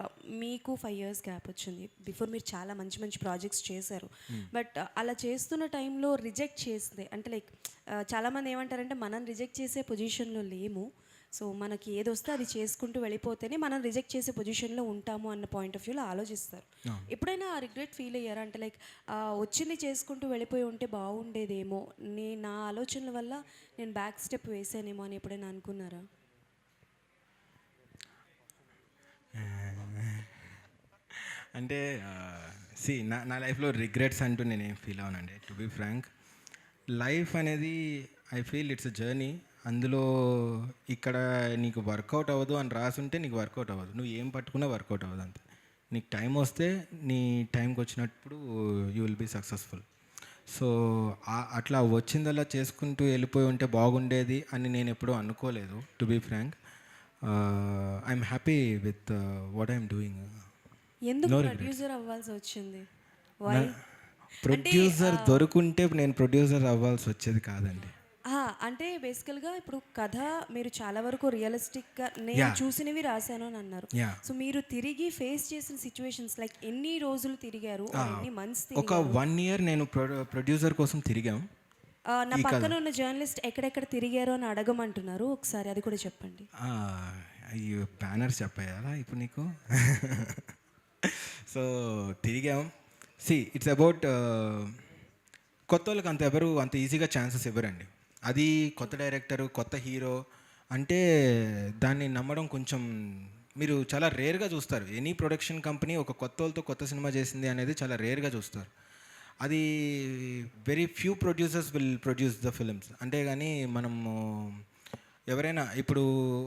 మీకు 5 years గ్యాప్ వచ్చింది. బిఫోర్ మీరు చాలా మంచి ప్రాజెక్ట్స్ చేశారు. బట్ అలా చేస్తున్న టైంలో రిజెక్ట్ చేస్తే అంటే లైక్ చాలామంది ఏమంటారంటే మనం రిజెక్ట్ చేసే పొజిషన్లో లేము, సో మనకి ఏది వస్తే అది చేసుకుంటూ వెళ్ళిపోతేనే మనం రిజెక్ట్ చేసే పొజిషన్లో ఉంటాము అన్న పాయింట్ ఆఫ్ వ్యూలో ఆలోచిస్తారు. ఎప్పుడైనా రిగ్రెట్ ఫీల్ అయ్యారా? అంటే లైక్ వచ్చింది చేసుకుంటూ వెళ్ళిపోయి ఉంటే బాగుండేదేమో, నా ఆలోచనల వల్ల నేను బ్యాక్ స్టెప్ వేసానేమో అని ఎప్పుడైనా అనుకున్నారా? అంటే నా లైఫ్లో రిగ్రెట్స్ అంటూ నేనేం ఫీల్ అవ్వనండి. టు బీ ఫ్రాంక్, లైఫ్ అనేది I feel it's a journey. అందులో ఇక్కడ నీకు వర్కౌట్ అవ్వదు అని రాసుంటే నీకు వర్కౌట్ అవ్వదు, నువ్వు ఏం పట్టుకున్నా వర్కౌట్ అవ్వదు అంతే. నీకు టైం వస్తే నీ టైంకి వచ్చినప్పుడు you will be successful. So అట్లా వచ్చిందల్లా చేసుకుంటూ వెళ్ళిపోయి ఉంటే బాగుండేది అని నేను ఎప్పుడూ అనుకోలేదు. To be frank, I'm happy with what I'm doing. ఎందుకు ప్రొడ్యూసర్ అవ్వాల్సి వచ్చింది? ప్రొడ్యూసర్ దొరుకుంటే నేను ప్రొడ్యూసర్ అవ్వాల్సి వచ్చేది కాదండి. అంటే బేసికల్గా ఇప్పుడు కథ మీరు చాలా వరకు రియలిస్టిక్గా నేను చూసినవి రాశాను అని అన్నారు. సో మీరు తిరిగి ఫేస్ చేసిన సిచ్యువేషన్స్ లైక్ ఎన్ని రోజులు తిరిగారు, ఎన్ని మంత్స్ ఒక 1 year నేను ప్రొడ్యూసర్ కోసం తిరిగాం. నా పక్కన ఉన్న జర్నలిస్ట్ ఎక్కడెక్కడ తిరిగారో అని అడగమంటున్నారు, ఒకసారి అది కూడా చెప్పండి. అయ్యో బ్యానర్స్ చెప్పాయాలా ఇప్పుడు నీకు? సో తిరిగాం. ఇట్స్ అబౌట్ కొత్త వాళ్ళకి అంత ఈజీగా ఛాన్సెస్ ఇవ్వరండి. అది కొత్త డైరెక్టరు, కొత్త హీరో అంటే దాన్ని నమ్మడం కొంచెం మీరు చాలా రేర్గా చూస్తారు. ఎనీ ప్రొడక్షన్ కంపెనీ ఒక కొత్త వాళ్ళతో కొత్త సినిమా చేసింది అనేది చాలా రేర్గా చూస్తారు. అది very few producers will produce the films. అంతేగాని మనము ఎవరైనా ఇప్పుడు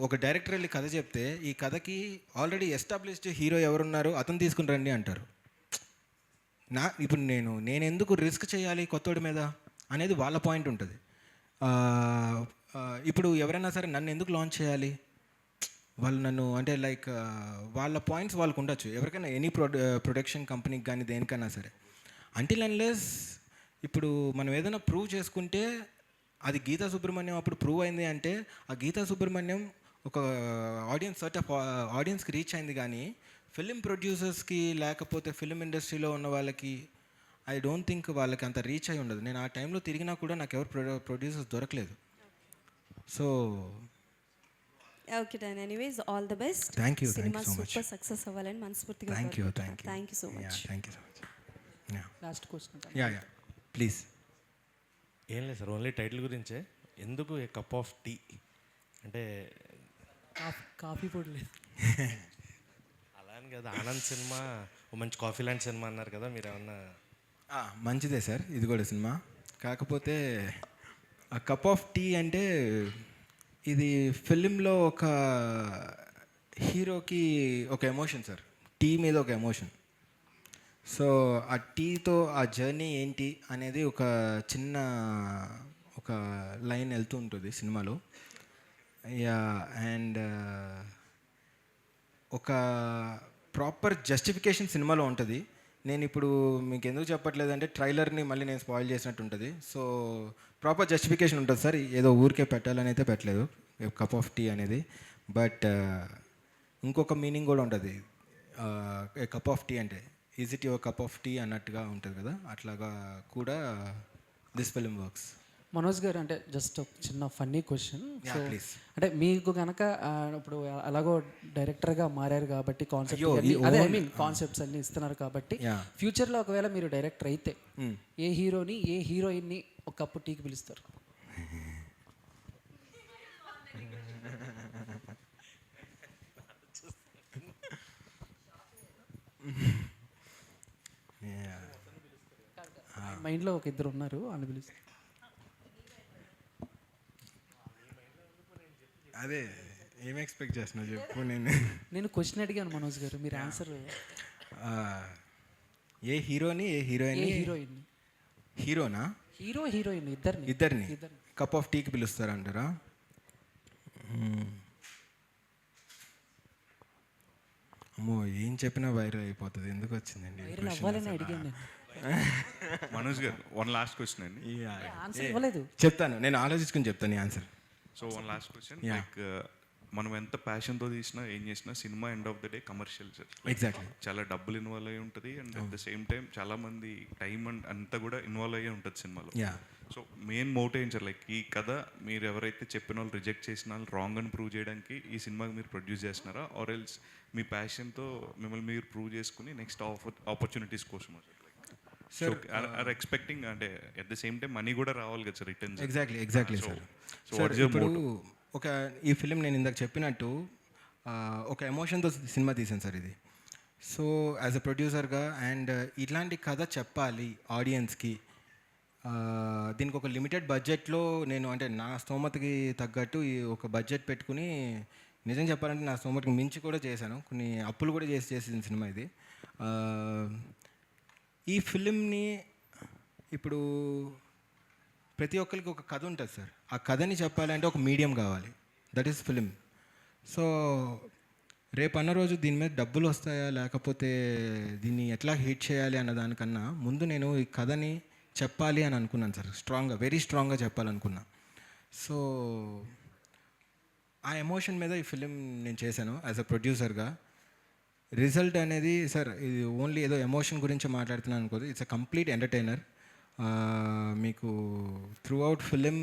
ఒక డైరెక్టర్ వెళ్ళి కథ చెప్తే ఈ కథకి ఆల్రెడీ ఎస్టాబ్లిష్డ్ హీరో ఎవరున్నారో అతను తీసుకుని రండి అంటారు. ఇప్పుడు నేను ఎందుకు రిస్క్ చేయాలి కొత్తోడి మీద అనేది వాళ్ళ పాయింట్ ఉంటుంది. ఇప్పుడు ఎవరైనా సరే నన్ను ఎందుకు లాంచ్ చేయాలి, వాళ్ళు నన్ను అంటే లైక్ వాళ్ళ పాయింట్స్ వాళ్ళకు ఉండొచ్చు. ఎవరికైనా ఎనీ ప్రొడక్షన్ కంపెనీకి కానీ దేనికైనా సరే అంటిల్ అన్లెస్ ఇప్పుడు మనం ఏదైనా ప్రూవ్ చేసుకుంటే అది గీతా సుబ్రహ్మణ్యం అప్పుడు ప్రూవ్ అయింది అంటే ఆ గీతా సుబ్రహ్మణ్యం ఒక ఆడియన్స్కి రీచ్ అయింది. కానీ ఫిలిం ప్రొడ్యూసర్స్కి లేకపోతే ఫిలిం ఇండస్ట్రీలో ఉన్న వాళ్ళకి ఐ డోంట్ థింక్ వాళ్ళకి అంత రీచ్ అయి ఉండదు. నేను ఆ టైంలో తిరిగినా కూడా నాకు ఎవరు ప్రొడ్యూసర్స్ దొరకలేదు. So okay done. Anyways all the best. Thank you cinema so much. Super success అవ్వాలని మనస్ఫూర్తిగా thank you so much. Thank you so much. Last question. Yeah please. ఏం లేదు సార్, ఓన్లీ టైటిల్ గురించే. ఎందుకు ఏ కప్ ఆఫ్ టీ అంటే coffee పొడి లేదు అలా అని కదా. ఆనంద్ సినిమా ఓ మంచి కాఫీ లాంటి సినిమా అన్నారు కదా, మీరు ఏమన్నా? మంచిదే సార్ ఇది కూడా సినిమా. కాకపోతే ఆ కప్ ఆఫ్ టీ అంటే ఇది ఫిలింలో ఒక హీరోకి ఒక ఎమోషన్ సార్, టీ మీద ఒక ఎమోషన్. సో ఆ టీతో ఆ జర్నీ ఏంటి అనేది ఒక చిన్న ఒక లైన్ వెళ్తూ ఉంటుంది సినిమాలో. యా అండ్ ఒక ప్రాపర్ జస్టిఫికేషన్ సినిమాలో ఉంటుంది. నేను ఇప్పుడు మీకు ఎందుకు చెప్పట్లేదంటే ట్రైలర్ని మళ్ళీ నేను స్పాయిల్ చేసినట్టు ఉంటుంది. సో ప్రాపర్ జస్టిఫికేషన్ ఉంటుంది సార్, ఏదో ఊరికే పెట్టాలని అయితే పెట్టలేదు కప్ ఆఫ్ టీ అనేది. బట్ ఇంకొక మీనింగ్ కూడా ఉంటుంది కప్ ఆఫ్ టీ అంటే is it your cup of tea అన్నట్టుగా ఉంటుంది కదా, అట్లాగా కూడా దిస్ ఫిల్మ్ వర్క్స్. మనోజ్ గారు అంటే జస్ట్ ఒక చిన్న ఫన్నీ క్వశ్చన్. So please. అంటే మీకు కనుక ఇప్పుడు అలాగో డైరెక్టర్గా మారారు కాబట్టి కాన్సెప్ట్స్ అన్ని ఇస్తున్నారు కాబట్టి ఫ్యూచర్లో ఒకవేళ మీరు డైరెక్టర్ అయితే ఏ హీరోని ఏ హీరోయిన్ని ఒక కప్పు టీకి పిలుస్తారు? మైండ్లో ఒక ఇద్దరు ఉన్నారు అని పిలుస్తారు. అదే ఏం ఎక్స్పెక్ట్ చేస్తున్నావు చెప్పు. నేను క్వశ్చన్ అడిగాను మనోజ్ గారు, మీరు ఆన్సర్. ఏ హీరోని ఏ హీరోయిన్? హీరోయిన్. హీరోనా? హీరోయిన్ ఇద్దరిని కప్ ఆఫ్ టీకి పిలుస్తారంటారా? అమ్మో ఏం చెప్పినా వైరల్ అయిపోతుంది, ఎందుకు వచ్చిందండి మనోజ్ గారు? వన్ లాస్ట్ క్వశ్చన్ అండి. చెప్తాను, నేను ఆలోచించుకుని చెప్తాను ఈ answer. So one last question, like మనం ఎంత ప్యాషన్తో తీసినా ఏం చేసినా cinema end of the day commercial sir. Exactly. చాలా డబ్బులు ఇన్వాల్వ్ అయ్యి ఉంటుంది and at the same time చాలా మంది టైం అండ్ అంతా కూడా ఇన్వాల్వ్ అయ్యే ఉంటుంది సినిమాలో. సో మెయిన్ మోటివ్ ఏం సార్, లైక్ ఈ కథ మీరు ఎవరైతే చెప్పిన వాళ్ళు రిజెక్ట్ చేసిన వాళ్ళు రాంగ్ అని ప్రూవ్ చేయడానికి ఈ సినిమాకి మీరు ప్రొడ్యూస్ చేస్తున్నారా, ఆర్ ఎల్స్ మీ ప్యాషన్తో మిమ్మల్ని మీరు ప్రూవ్ చేసుకుని నెక్స్ట్ ఆపర్చునిటీస్ కోసం సార్ ఆర్ ఎక్స్పెక్టింగ్, అంటే at the same time money కూడా రావాలి కదా సార్ రిటర్న్? Exactly sir. ఇప్పుడు ఒక ఈ ఫిలిం నేను ఇందాక చెప్పినట్టు ఒక ఎమోషన్తో సినిమా తీసాను సార్ ఇది. సో యాజ్ అ ప్రొడ్యూసర్గా అండ్ ఇట్లాంటి కథ చెప్పాలి ఆడియన్స్కి, దీనికి ఒక లిమిటెడ్ బడ్జెట్లో నేను అంటే నా స్తోమతకి తగ్గట్టు ఒక బడ్జెట్ పెట్టుకుని, నిజం చెప్పాలంటే నా స్తోమతకి మించి కూడా చేశాను, కొన్ని అప్పులు కూడా చేసిన సినిమా ఇది. ఈ ఫిలింని ఇప్పుడు ప్రతి ఒక్కరికి ఒక కథ ఉంటుంది సార్, ఆ కథని చెప్పాలంటే ఒక మీడియం కావాలి, దట్ ఈస్ ఫిలిం. సో రేపు అన్న రోజు దీని మీద డబ్బులు వస్తాయా లేకపోతే దీన్ని ఎట్లా హిట్ చేయాలి అన్న దానికన్నా ముందు నేను ఈ కథని చెప్పాలి అని అనుకున్నాను సార్, వెరీ స్ట్రాంగ్గా చెప్పాలనుకున్నా. సో ఆ ఎమోషన్ మీద ఈ ఫిలిం నేను చేశాను యాజ్ అ ప్రొడ్యూసర్గా. రిజల్ట్ అనేది సార్ ఇది ఓన్లీ ఏదో ఎమోషన్ గురించి మాట్లాడుతున్నాను అనుకోదు, ఇట్స్ అ కంప్లీట్ ఎంటర్టైనర్. మీకు త్రూ అవుట్ ఫిలిం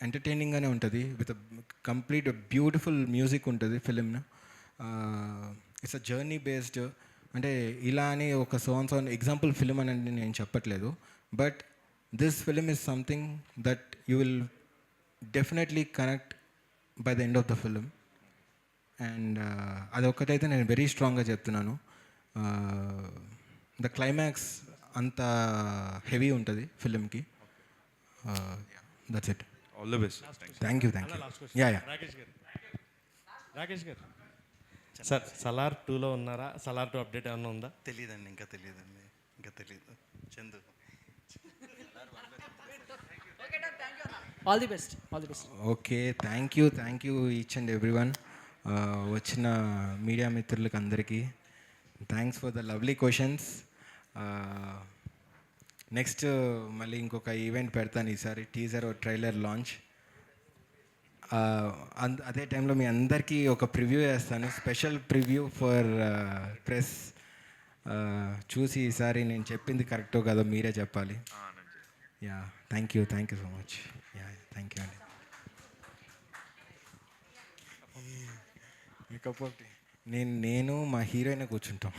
ఎంటర్టైనింగ్గానే ఉంటుంది, విత్ కంప్లీట్ బ్యూటిఫుల్ మ్యూజిక్ ఉంటుంది film. It's a journey based, అంటే ఇలా అని ఒక సోన్ ఎగ్జాంపుల్ ఫిలిం అని నేను చెప్పట్లేదు, but this film is something that you will definitely connect by the end of the film. And అదొక్కటైతే నేను వెరీ స్ట్రాంగ్గా చెప్తున్నాను. ద క్లైమాక్స్ అంత హెవీ ఉంటుంది ఫిలింకి. That's it. All the best. Thank you. Yeah. Rakesh garu sir Salaar 2లో ఉన్నారా? సలార్ 2 అప్డేట్ ఏమన్నా ఉందా? తెలియదండి, ఇంకా తెలియదు. Chandu. All the best. Okay, thank you each and every one. వచ్చిన మీడియా మిత్రులకు అందరికీ thanks for the lovely questions. Next మళ్ళీ ఇంకొక ఈవెంట్ పెడతాను ఈసారి, టీజర్ ట్రైలర్ లాంచ్. అదే టైంలో మీ అందరికీ ఒక ప్రివ్యూ వేస్తాను, స్పెషల్ ప్రివ్యూ ఫర్ ప్రెస్. చూసి ఈసారి నేను చెప్పింది కరెక్టో కాదో మీరే చెప్పాలి. Yeah, thank you so much. Yeah, thank you అండి. నేను మా హీరోయిన్ కూర్చుంటాం.